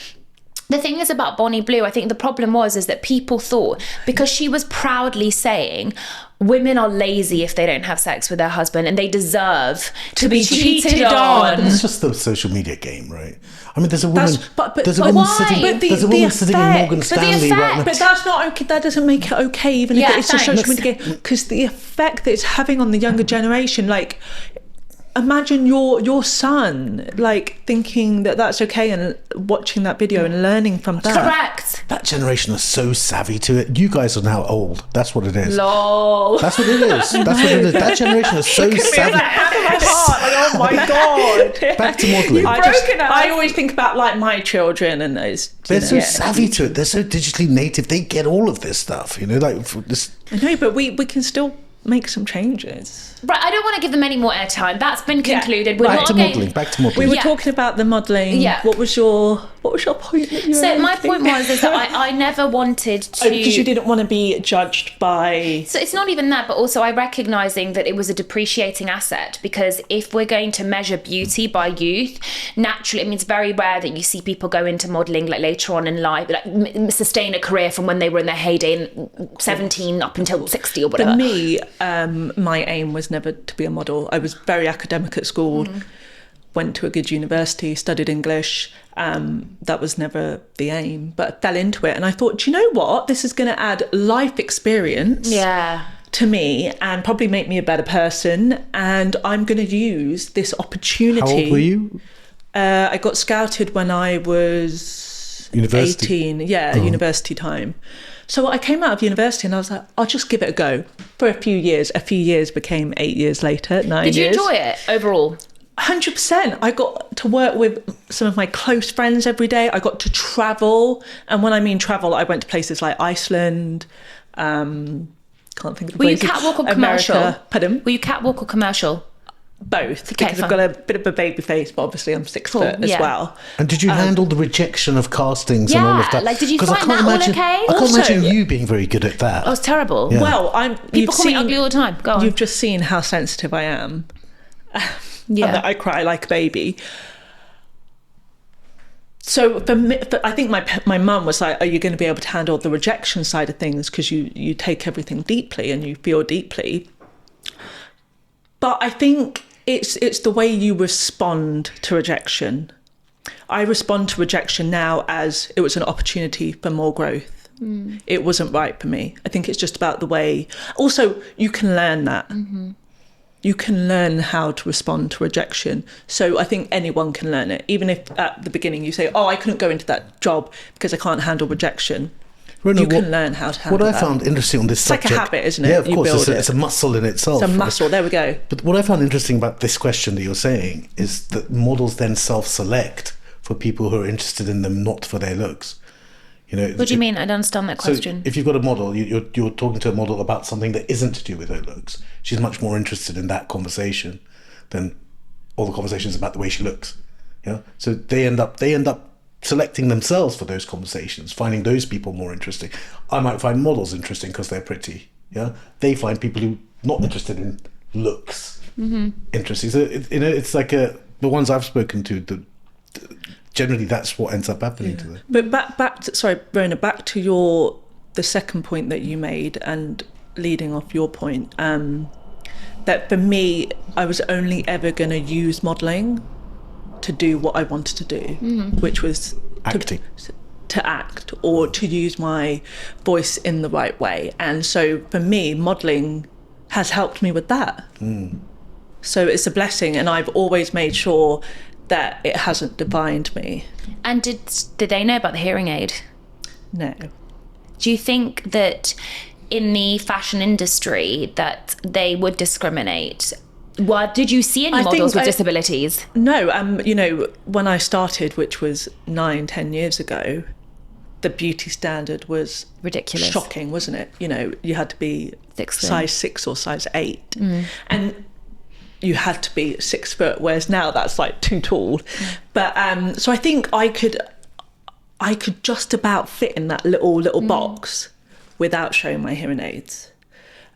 The thing is about Bonnie Blue, I think the problem is that people thought, because she was proudly saying women are lazy if they don't have sex with their husband and they deserve to be cheated on. It's just the social media game, right? I mean, there's a woman. There's a but woman why? sitting. But there's a woman sitting in Morgan Stanley right now. But that's not okay. That doesn't make it okay, even if it's a social media game, because the effect that it's having on the younger generation, like. Imagine your son like thinking that that's okay and watching that video and learning from that. Correct. That generation is so savvy to it. You guys are now old. That's what it is. Lol. That's what it is. That generation is so savvy. My heart. Like, oh my god. Back to modelling. I always think about like my children and those. They're so savvy to it. They're so digitally native. They get all of this stuff. You know, like this. I know, but we can still make some changes. Right, I don't want to give them any more airtime. That's been concluded. Back to modelling. We were talking about the modelling. Yeah. What was your point? That you so my point was is that I never wanted to. Because you didn't want to be judged by. So it's not even that, but also I recognising that it was a depreciating asset, because if we're going to measure beauty by youth, naturally, I mean, it's very rare that you see people go into modelling like later on in life, like sustain a career from when they were in their heyday, 17 up until 60 or whatever. For me, my aim was never to be a model. I was very academic at school, went to a good university, studied English. That was never the aim, but I fell into it. And I thought, do you know what? This is going to add life experience to me and probably make me a better person. And I'm going to use this opportunity. How old were you? I got scouted when I was 18. Yeah, university time. So I came out of university and I was like, I'll just give it a go for a few years. A few years became 8 years later, 9 years. Did you enjoy it overall? 100%. I got to work with some of my close friends every day. I got to travel. And when I mean travel, I went to places like Iceland. Can't think of the places. Were you catwalk or commercial? America. Pardon? Were you catwalk or commercial? Both, because I've got a bit of a baby face, but obviously I'm 6 foot as well. And did you handle the rejection of castings and all of that? Like, did you find that all okay? I can't imagine you being very good at that. Oh, it's terrible. Yeah. Well, people call me ugly all the time. Go on. You've just seen how sensitive I am. Yeah, I cry like a baby. So for me, I think my mum was like, "Are you going to be able to handle the rejection side of things? Because you take everything deeply and you feel deeply." But I think it's the way you respond to rejection. I respond to rejection now as it was an opportunity for more growth. It wasn't right for me. I think it's just about the way. Also, you can learn that. You can learn how to respond to rejection. So I think anyone can learn it. Even if at the beginning you say, I couldn't go into that job because I can't handle rejection. Rhona, you can learn how to handle that. What I found interesting on this subject... It's like a habit, isn't it? Yeah, of course. It's a muscle in itself. It's a muscle. There we go. But what I found interesting about this question that you're saying is that models then self-select for people who are interested in them, not for their looks. You know, what do you mean? I don't understand that question. So if you've got a model, you're talking to a model about something that isn't to do with her looks. She's much more interested in that conversation than all the conversations about the way she looks. Yeah. So they end up selecting themselves for those conversations, finding those people more interesting. I might find models interesting because they're pretty. Yeah. They find people who not interested in looks interesting. So it's like The ones I've spoken to, generally that's what ends up happening to them. But back to, sorry, Rhona, back to the second point that you made, and leading off your point, that for me, I was only ever going to use modelling to do what I wanted to do, which was acting. To act, or to use my voice in the right way. And so for me, modelling has helped me with that. So it's a blessing, and I've always made sure that it hasn't defined me. And did they know about the hearing aid? No. Do you think that in the fashion industry that they would discriminate? Well, did you see any models with disabilities? No, when I started, which was 9-10 years ago, the beauty standard was ridiculous, shocking, wasn't it? You had to be size 6 or size 8, and you had to be 6 foot, whereas now that's like too tall. But so I think I could just about fit in that little box without showing my hearing aids.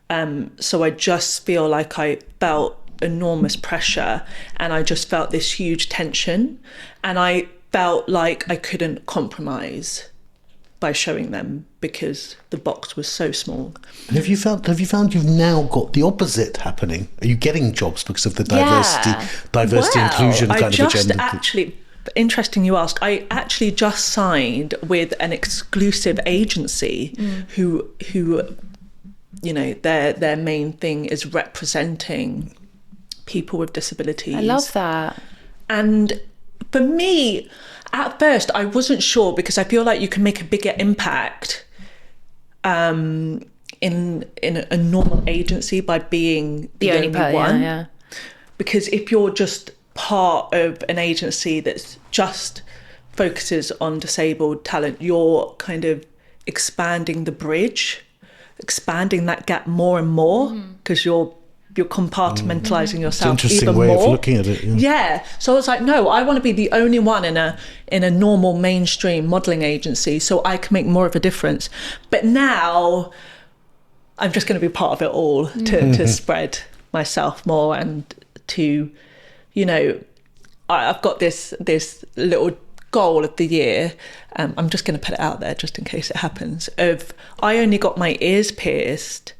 So I just feel like I felt enormous pressure, and I just felt this huge tension, and I felt like I couldn't compromise by showing them because the box was so small. And have you found you've now got the opposite happening? Are you getting jobs because of the diversity inclusion kind of agenda? Actually, interesting you ask. I actually just signed with an exclusive agency who their main thing is representing people with disabilities. I love that. And for me, at first, I wasn't sure, because I feel like you can make a bigger impact in a normal agency by being the only one. Yeah. Because if you're just part of an agency that's just focuses on disabled talent, you're kind of expanding the bridge, expanding that gap more and more, because you're compartmentalizing yourself it's an interesting even way more. of looking at it. Yeah. So I was like, no, I want to be the only one in a normal mainstream modelling agency, so I can make more of a difference. But now I'm just going to be part of it all to spread myself more, and to, I've got this little goal of the year. I'm just going to put it out there just in case it happens. I only got my ears pierced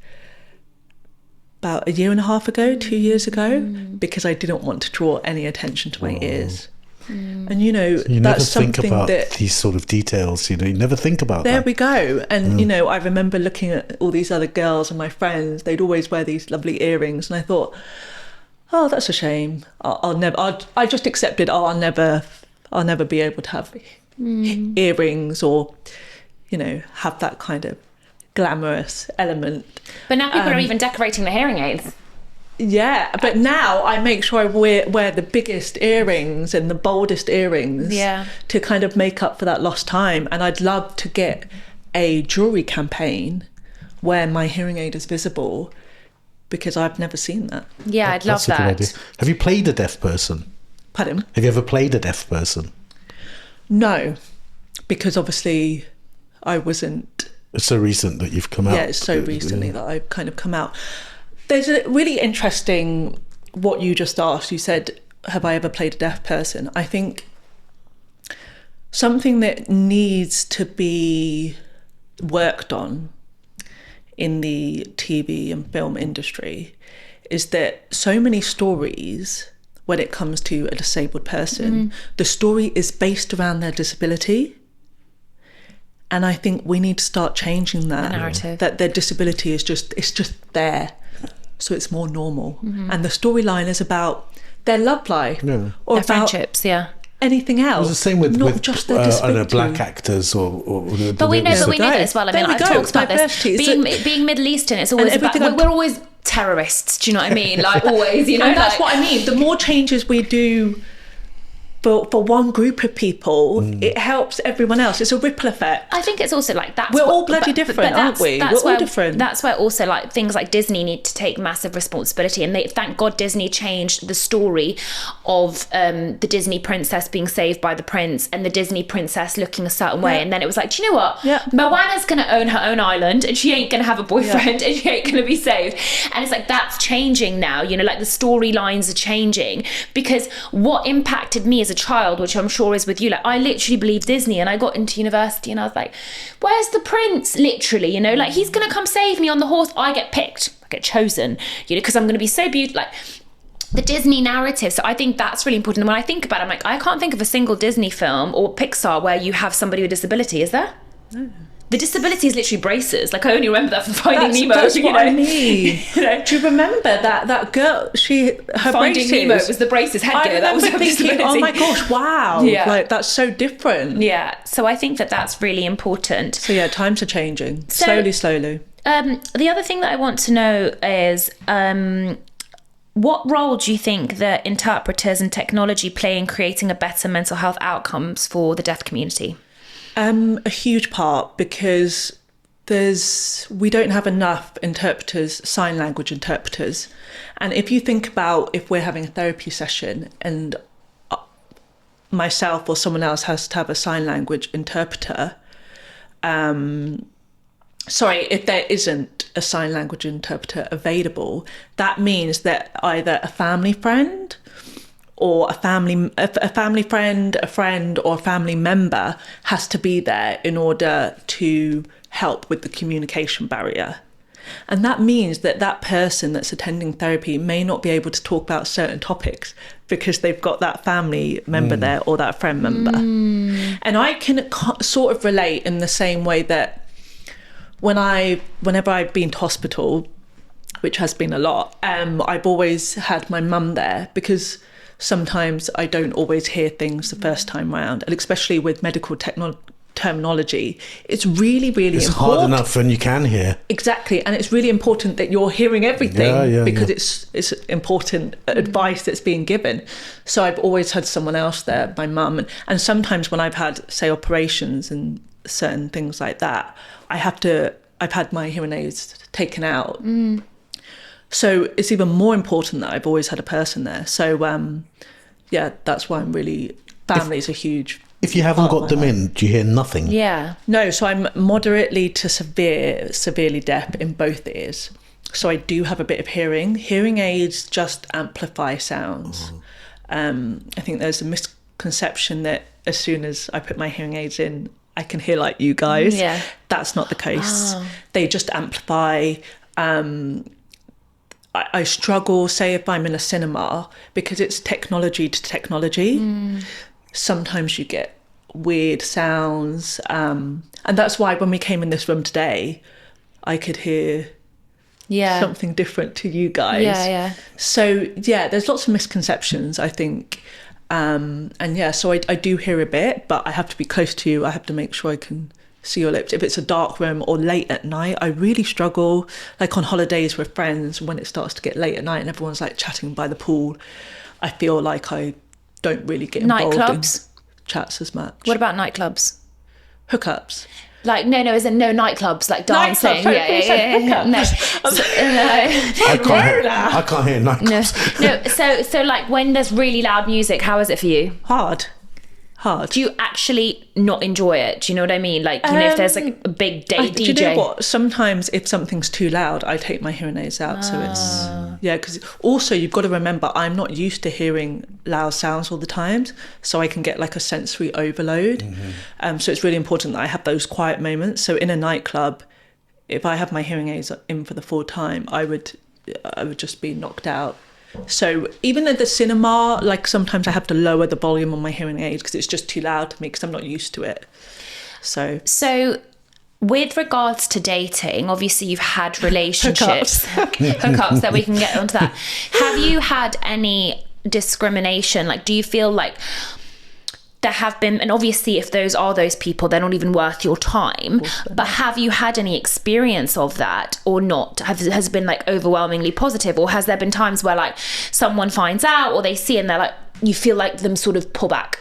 about 1.5 years ago, 2 years ago, because I didn't want to draw any attention to my ears. And you that's never something think about that these sort of details. You never think about there that. we go. And I remember looking at all these other girls and my friends. They'd always wear these lovely earrings, and I thought, oh, that's a shame. I just accepted, I'll never be able to have earrings, or have that kind of glamorous element. But now people are even decorating the hearing aids. Yeah, but now I make sure I wear the biggest earrings and the boldest earrings to kind of make up for that lost time. And I'd love to get a jewellery campaign where my hearing aid is visible, because I've never seen that. Yeah, I'd love that. That's a good idea. Have you played a deaf person? Pardon? Have you ever played a deaf person? No, because obviously I wasn't... It's so recent that you've come out. Yeah, it's so recently that I've kind of come out. There's a really interesting, what you just asked. You said, have I ever played a deaf person? I think something that needs to be worked on in the TV and film industry is that so many stories, when it comes to a disabled person, the story is based around their disability. And I think we need to start changing that. The narrative. That their disability is just there. So it's more normal. And the storyline is about their love life. Yeah. Or Their about friendships, yeah. anything else. It's the same with just their disability. black actors or But we know that as well. I mean, I've talked about this. Being Middle Eastern, it's always about, we're always terrorists. Do you know what I mean? Like always, And that's what I mean. The more changes we do for one group of people, it helps everyone else. It's a ripple effect. I think it's also like we're all bloody different, aren't we? We're all different. That's where also like things like Disney need to take massive responsibility, and thank God Disney changed the story of the Disney princess being saved by the prince and the Disney princess looking a certain way, and then it was like, do you know what? Moana's gonna own her own island, and she ain't gonna have a boyfriend, and she ain't gonna be saved. And it's like that's changing now. You know, like the storylines are changing, because what impacted me as a child, which I'm sure is with you, like I literally believed Disney, and I got into university and I was like, where's the prince? Literally, you know, like he's gonna come save me on the horse. I get picked, I get chosen, you know, because I'm gonna be so beautiful, like the Disney narrative. So I think that's really important. And when I think about it, I'm like, I can't think of a single Disney film or Pixar where you have somebody with disability, is there? No. The disability is literally braces. Like I only remember that from Finding Nemo. That's what I mean. You know? Do you remember that girl? Her Finding braces. Nemo, it was the braces headgear. That was her thinking, disability. oh my gosh, wow! Yeah. Like that's so different. Yeah. So I think that's really important. So yeah, times are changing slowly. The other thing that I want to know is, what role do you think that interpreters and technology play in creating a better mental health outcomes for the deaf community? A huge part, because we don't have enough interpreters, sign language interpreters. And if you think about if we're having a therapy session and myself or someone else has to have a sign language interpreter, if there isn't a sign language interpreter available, that means that either a family friend or a family friend, a friend or a family member has to be there in order to help with the communication barrier. And that means that person that's attending therapy may not be able to talk about certain topics because they've got that family member there or that friend member. And I can sort of relate in the same way that whenever I've been to hospital, which has been a lot, I've always had my mum there, because sometimes I don't always hear things the first time round, and especially with medical terminology, it's really, really important. It's hard enough when you can hear. Exactly, and it's really important that you're hearing everything, because it's important advice that's being given. So I've always had someone else there, my mum, and sometimes when I've had, say, operations and certain things like that, I've had my hearing aids taken out. So it's even more important that I've always had a person there. So, that's why I'm really... Families are huge. If you haven't got them in, do you hear nothing? Yeah. No, so I'm moderately to severely deaf in both ears. So I do have a bit of hearing. Hearing aids just amplify sounds. I think there's a misconception that as soon as I put my hearing aids in, I can hear like you guys. Yeah. That's not the case. They just amplify. I struggle, say, if I'm in a cinema, because it's technology to technology. Sometimes you get weird sounds. And that's why when we came in this room today, I could hear something different to you guys. Yeah. So, there's lots of misconceptions, I think. So I do hear a bit, but I have to be close to you. I have to make sure I can see your lips. If it's a dark room or late at night, I really struggle. Like on holidays with friends, when it starts to get late at night and everyone's like chatting by the pool, I feel like I don't really get involved in chats as much. What about nightclubs? Hookups. Like no, isn't no nightclubs like dancing? Yeah. No, I can't hear nightclubs. No. So like when there's really loud music, how is it for you? Hard. Do you actually not enjoy it? Do you know what I mean? Like, you know, if there's like a big DJ. Do you know what? Sometimes if something's too loud, I take my hearing aids out. So it's, because also you've got to remember, I'm not used to hearing loud sounds all the time. So I can get like a sensory overload. So it's really important that I have those quiet moments. So in a nightclub, if I have my hearing aids in for the full time, I would just be knocked out. So even at the cinema, like sometimes I have to lower the volume on my hearing aids because it's just too loud to me because I'm not used to it. So with regards to dating, obviously you've had relationships, hookups that we can get onto that. Have you had any discrimination? Like, do you feel like there have been, and obviously if those are those people, they're not even worth your time, but have you had any experience of that or not? Has it been like overwhelmingly positive, or has there been times where like someone finds out or they see and they're like, you feel like them sort of pull back?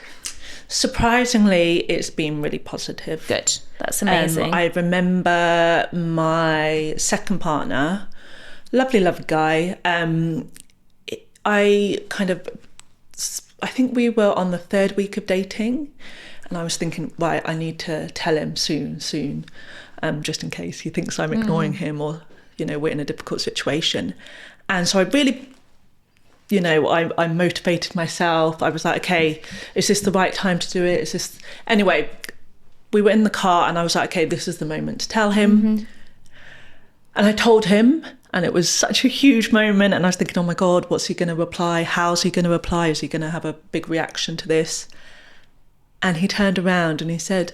Surprisingly, it's been really positive. Good. That's amazing. I remember my second partner, lovely guy. I think we were on the third week of dating, and I was thinking, right, I need to tell him soon, just in case he thinks I'm ignoring him, or, you know, we're in a difficult situation. And so I really, you know, I motivated myself. I was like, okay, is this the right time to do it? Anyway, we were in the car and I was like, okay, this is the moment to tell him. And I told him, and it was such a huge moment. And I was thinking, oh my God, what's he going to reply? How's he going to reply? Is he going to have a big reaction to this? And he turned around and he said,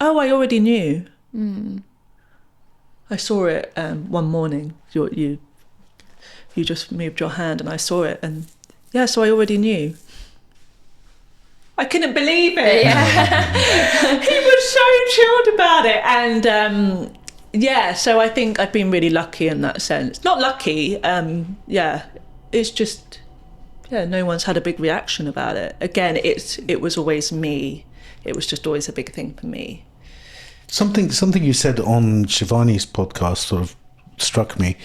oh, I already knew. I saw it one morning. You just moved your hand and I saw it. And yeah, so I already knew. I couldn't believe it. Yeah. He was so chilled about it. And yeah, so I think I've been really lucky in that sense. Not lucky, it's just, no one's had a big reaction about it. Again, it was always me. It was just always a big thing for me. Something you said on Shivani's podcast sort of struck me.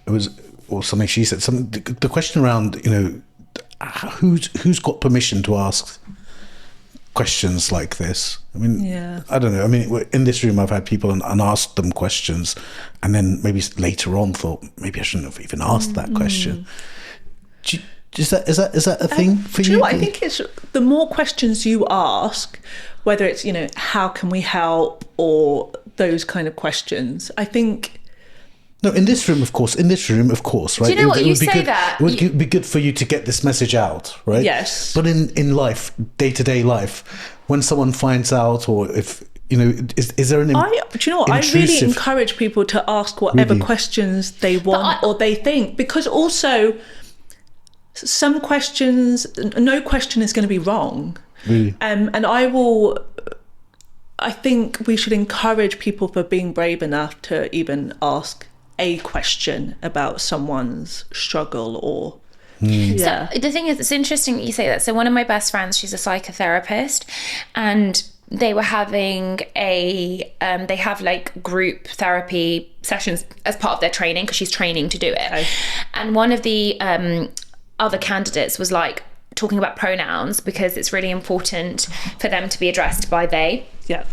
It was, or something she said, the question around, you know, who's got permission to ask questions like this? I mean, I don't know. I mean, in this room, I've had people and asked them questions, and then maybe later on thought maybe I shouldn't have even asked that question. Is that a thing for you? Do you know what? I think it's the more questions you ask, whether it's, you know, how can we help, or those kind of questions. I think. No, in this room, of course, right? Do you know what? You say that. It would be good for you to get this message out, right? Yes. But in life, day-to-day life, when someone finds out, or if, you know, is there an do you know what? I really encourage people to ask whatever questions they want or they think, because also some questions, no question is going to be wrong. Really? And I think we should encourage people for being brave enough to even ask a question about someone's struggle or So the thing is, it's interesting that you say that. So one of my best friends, she's a psychotherapist, and they were having they have like group therapy sessions as part of their training, because she's training to do it. Okay. And one of the other candidates was like talking about pronouns, because it's really important for them to be addressed by they. Yeah.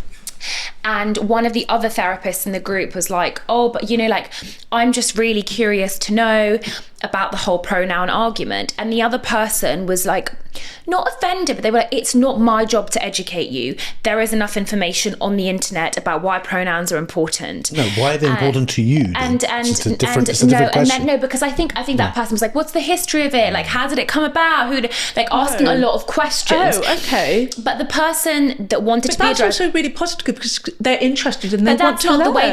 And one of the other therapists in the group was like, oh, but you know, like, I'm just really curious to know about the whole pronoun argument. And the other person was like, not offended, but they were like, it's not my job to educate you. There is enough information on the internet about why pronouns are important. No, why are they important to you? It's a different question. Because I think that person was like, what's the history of it? Like, how did it come about? Asking a lot of questions. Oh, okay. But the person that wanted to be addressed, that's also really positive, because they're interested and they want to know. But that's not the way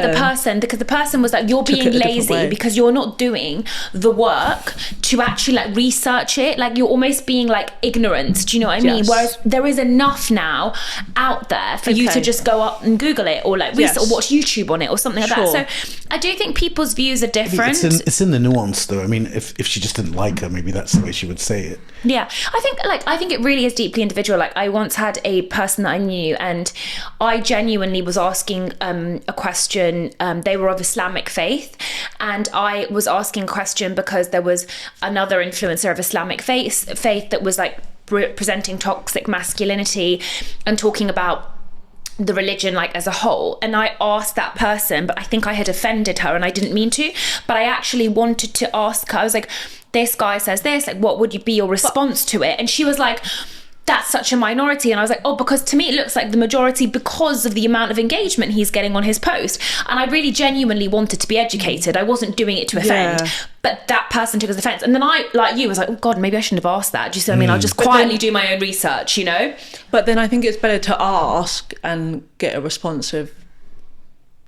because the person was like, you're being lazy because you're not doing the work to actually like research it. Like, you're almost being like ignorant. Do you know what I mean? Yes. Whereas there is enough now out there for you to just go up and Google it, or like research, or watch YouTube on it, or something like that. So I do think people's views are different. I mean, it's in the nuance, though. I mean, if she just didn't like her, maybe that's the way she would say it. Yeah, I think it really is deeply individual. Like, I once had a person that I knew, and I genuinely was asking a question. They were of Islamic faith, and I was asking a question because there was another influencer of Islamic faith that was like presenting toxic masculinity and talking about the religion like as a whole. And I asked that person, but I think I had offended her and I didn't mean to, but I actually wanted to ask her. I was like, this guy says this, like, what would be your response to it? And she was like, that's such a minority. And I was like, oh, because to me it looks like the majority because of the amount of engagement he's getting on his post. And I really genuinely wanted to be educated. I wasn't doing it to offend. But that person took his offence. And then I, like you, was like, oh God, maybe I shouldn't have asked that. Do you see what I mean? I'll just quietly do my own research, you know? But then I think it's better to ask and get a response of,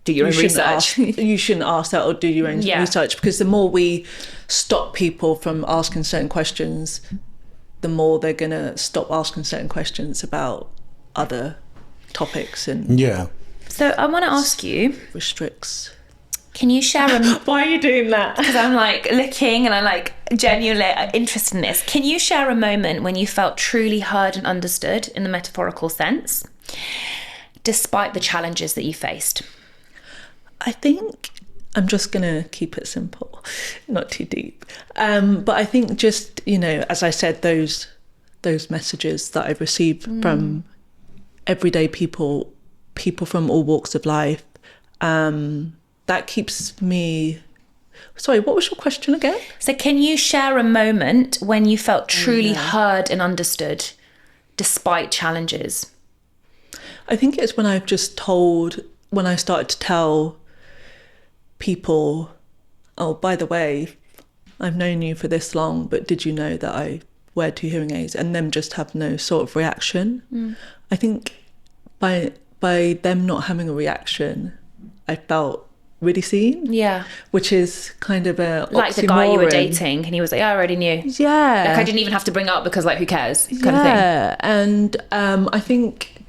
do your own research. You shouldn't ask that, or do your own research, because the more we stop people from asking certain questions, the more they're going to stop asking certain questions about other topics and So I want to ask you, restricts. can you share Why are you doing that? because I'm like looking and I'm like genuinely interested in this. Can you share a moment when you felt truly heard and understood in the metaphorical sense, despite the challenges that you faced? I think I'm just going to keep it simple, not too deep. But I think just, as I said, those messages that I've received from everyday people from all walks of life, that keeps me... Sorry, what was your question again? So can you share a moment when you felt truly heard and understood despite challenges? I think it's when when I started to tell people, oh, by the way, I've known you for this long, but did you know that I wear 2 hearing aids? And them just have no sort of reaction. I think by them not having a reaction, I felt really seen. Yeah. Which is kind of a like the guy you were dating and he was like, I already knew. Yeah. Like I didn't even have to bring it up because like who cares kind of thing. Yeah. And I think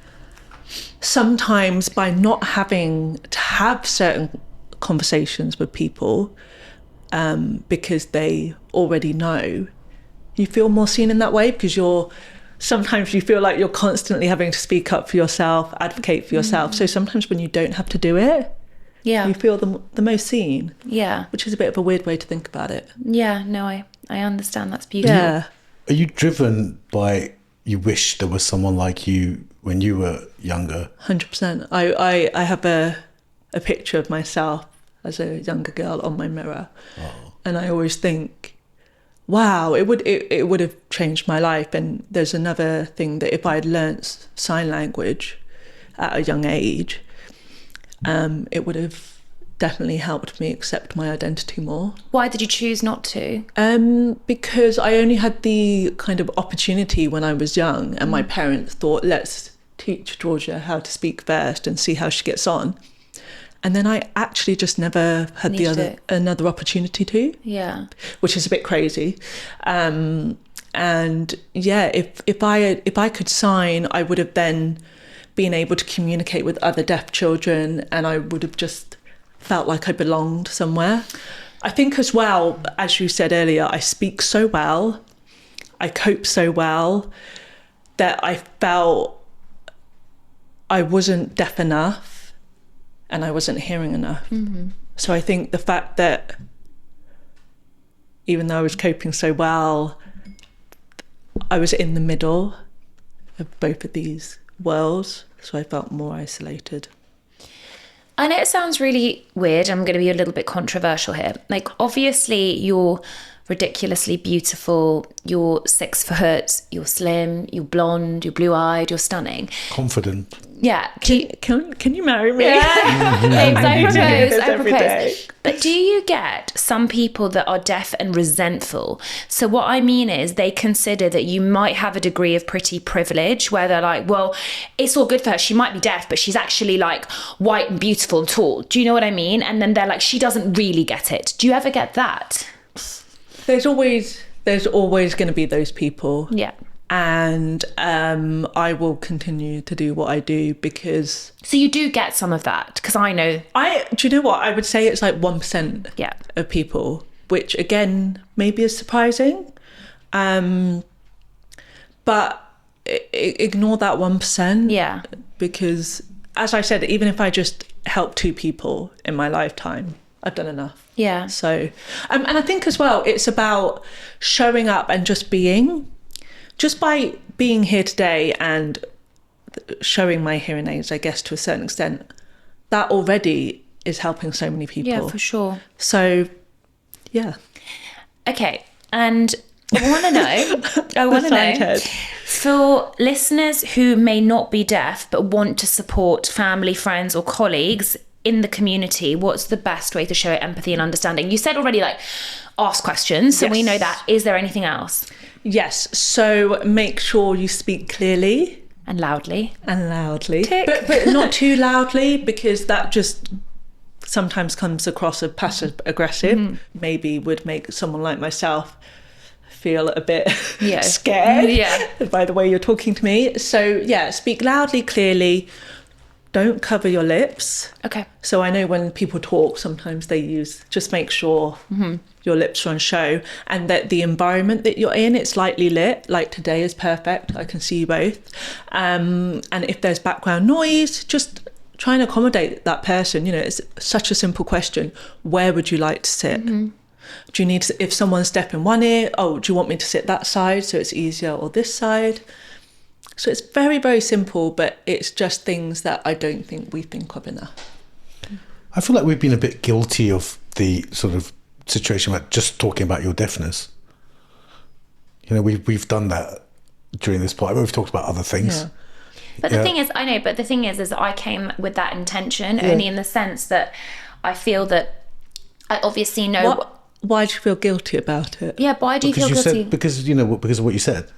sometimes by not having to have certain conversations with people because they already know, you feel more seen in that way, because sometimes you feel like you're constantly having to speak up for yourself, advocate for yourself. So sometimes when you don't have to do it, you feel the most seen. Yeah. Which is a bit of a weird way to think about it. Yeah, no, I understand. That's beautiful. Yeah. Are you driven by you wish there was someone like you when you were younger? 100%. I have a picture of myself as a younger girl on my mirror. Oh. And I always think, wow, it would have changed my life. And there's another thing that if I had learnt sign language at a young age, it would have definitely helped me accept my identity more. Why did you choose not to? Because I only had the kind of opportunity when I was young, and my parents thought, let's teach Georgia how to speak first and see how she gets on. And then I actually just never had another opportunity to. Yeah. Which is a bit crazy. And yeah, if I could sign, I would have then been able to communicate with other deaf children, and I would have just felt like I belonged somewhere. I think as well, as you said earlier, I speak so well, I cope so well, that I felt I wasn't deaf enough and I wasn't hearing enough. Mm-hmm. So I think the fact that even though I was coping so well, I was in the middle of both of these worlds, so I felt more isolated. I know it sounds really weird. I'm going to be a little bit controversial here. Like, obviously, you're ridiculously beautiful. You're 6 foot. You're slim. You're blonde. You're blue-eyed. You're stunning. Confident. Yeah. Can you marry me? Yeah. I every day. But do you get some people that are deaf and resentful? So what I mean is they consider that you might have a degree of pretty privilege where they're like, well, it's all good for her. She might be deaf, but she's actually like white and beautiful and tall. Do you know what I mean? And then they're like, she doesn't really get it. Do you ever get that? There's always going to be those people. Yeah. And I will continue to do what I do because... So you do get some of that? Because I know... Do you know what? I would say it's like 1% of people, which again, maybe is surprising. But ignore that 1%. Yeah. Because, as I said, even if I just help 2 people in my lifetime, I've done enough. Yeah. So, and I think as well, it's about showing up and just being... Just by being here today and showing my hearing aids, I guess, to a certain extent, that already is helping so many people. Yeah, for sure. So, yeah. Okay, and I want to know, for listeners who may not be deaf but want to support family, friends or colleagues in the community, what's the best way to show empathy and understanding? You said already, like, ask questions, so we know that. Is there anything else? Yes, so make sure you speak clearly. And loudly. Tick. But not too loudly, because that just sometimes comes across as passive aggressive. Mm-hmm. Maybe would make someone like myself feel a bit Yeah. scared Yeah. by the way you're talking to me. So yeah, speak loudly, clearly. Don't cover your lips. Okay. So I know when people talk, sometimes they use, just make sure your lips are on show, and that the environment that you're in, it's lightly lit. Like today is perfect. I can see you both. And if there's background noise, just try and accommodate that person. You know, it's such a simple question. Where would you like to sit? Do you need to, if someone's deaf in one ear, oh, do you want me to sit that side so it's easier, or this side? So it's very, very simple, but it's just things that I don't think we think of enough. I feel like we've been a bit guilty of the sort of situation about just talking about your deafness. You know, we've done that during this part. We've talked about other things. Yeah. But the thing is, I know, but the thing is I came with that intention only in the sense that I feel that I obviously know. Why do you feel guilty about it? Yeah, why do you feel guilty? Because, you know, because of what you said.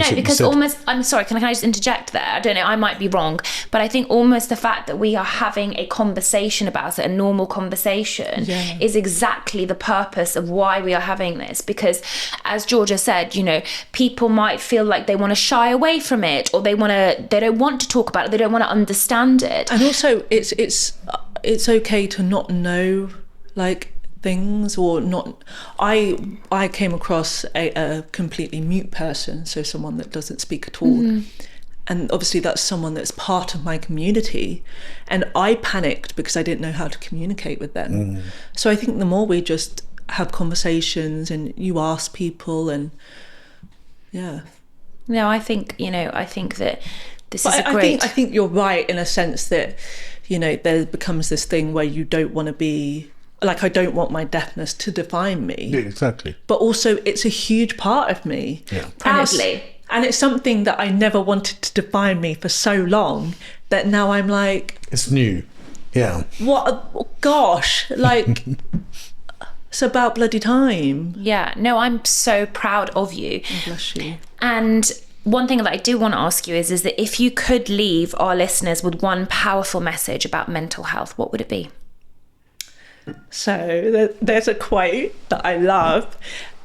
I'm sorry, can I just interject there? I don't know, I might be wrong, but I think almost the fact that we are having a conversation about it, a normal conversation, is exactly the purpose of why we are having this. Because as Georgia said, you know, people might feel like they want to shy away from it, or they don't want to talk about it, they don't want to understand it. And also it's okay to not know, like, things, or not. I came across a completely mute person, so someone that doesn't speak at all, and obviously that's someone that's part of my community, and I panicked because I didn't know how to communicate with them. So I think the more we just have conversations and you ask people, and no, I think that this is great. I think you're right in a sense that, you know, there becomes this thing where you don't want to be like, I don't want my deafness to define me. Yeah, exactly. But also it's a huge part of me. Yeah. Proudly. And it's something that I never wanted to define me for so long that now I'm like... It's new. Yeah. What? Gosh. Like, it's about bloody time. Yeah. No, I'm so proud of you. Oh, bless you. And one thing that I do want to ask you is that if you could leave our listeners with one powerful message about mental health, what would it be? So there's a quote that I love,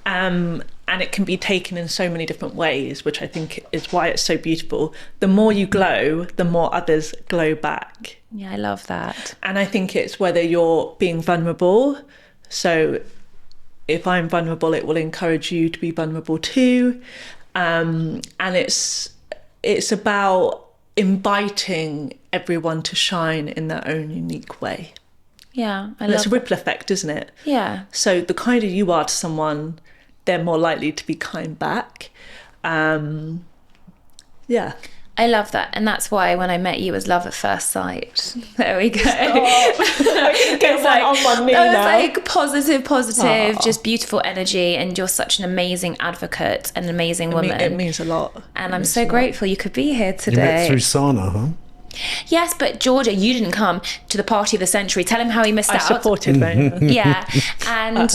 and it can be taken in so many different ways, which I think is why it's so beautiful. The more you glow, the more others glow back. Yeah, I love that. And I think it's whether you're being vulnerable. So if I'm vulnerable, it will encourage you to be vulnerable too. And it's about inviting everyone to shine in their own unique way. Yeah, I love love it's a ripple effect, isn't it? Yeah. So the kinder you are to someone, they're more likely to be kind back. Yeah. I love that. And that's why when I met you, it was love at first sight. There we go. It's like, on one knee now. Like positive, just beautiful energy. And you're such an amazing advocate, an amazing woman. It means a lot. And I'm so grateful you could be here today. You met through Sana, huh? Yes, but Georgia, you didn't come to the party of the century. Tell him how he missed out. I supported Rhona. Yeah, and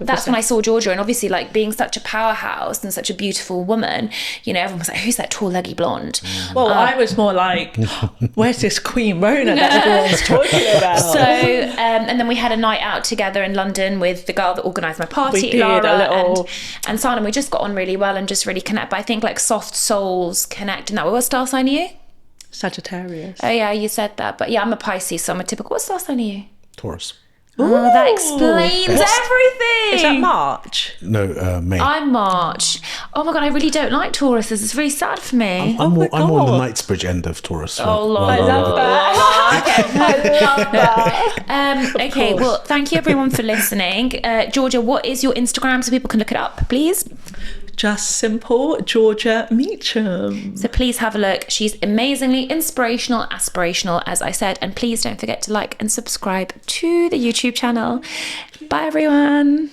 that's when I saw Georgia, and obviously, like, being such a powerhouse and such a beautiful woman, you know, everyone was like, "Who's that tall, leggy blonde?" Well, I was more like, "Where's this Queen Rhona that everyone's talking about?" So, and then we had a night out together in London with the girl that organised my party, we did, Lara, and Sana. We just got on really well and just really connect. But I think like soft souls connect in that way. What star sign are you? Sagittarius. Oh yeah, you said that. But yeah, I'm a Pisces, so I'm a typical. What star sign are you? Taurus. Oh, that explains everything. Is that March? No, May. I'm March. Oh my god, I really don't like Tauruses. It's really sad for me. I'm more on the Knightsbridge end of Taurus. Oh Lord, I love that. Okay, well, thank you everyone for listening. Georgia, what is your Instagram so people can look it up, please? Just simple Georgia Meacham. So please have a look. She's amazingly inspirational, aspirational, as I said. And please don't forget to like and subscribe to the YouTube channel. Bye, everyone.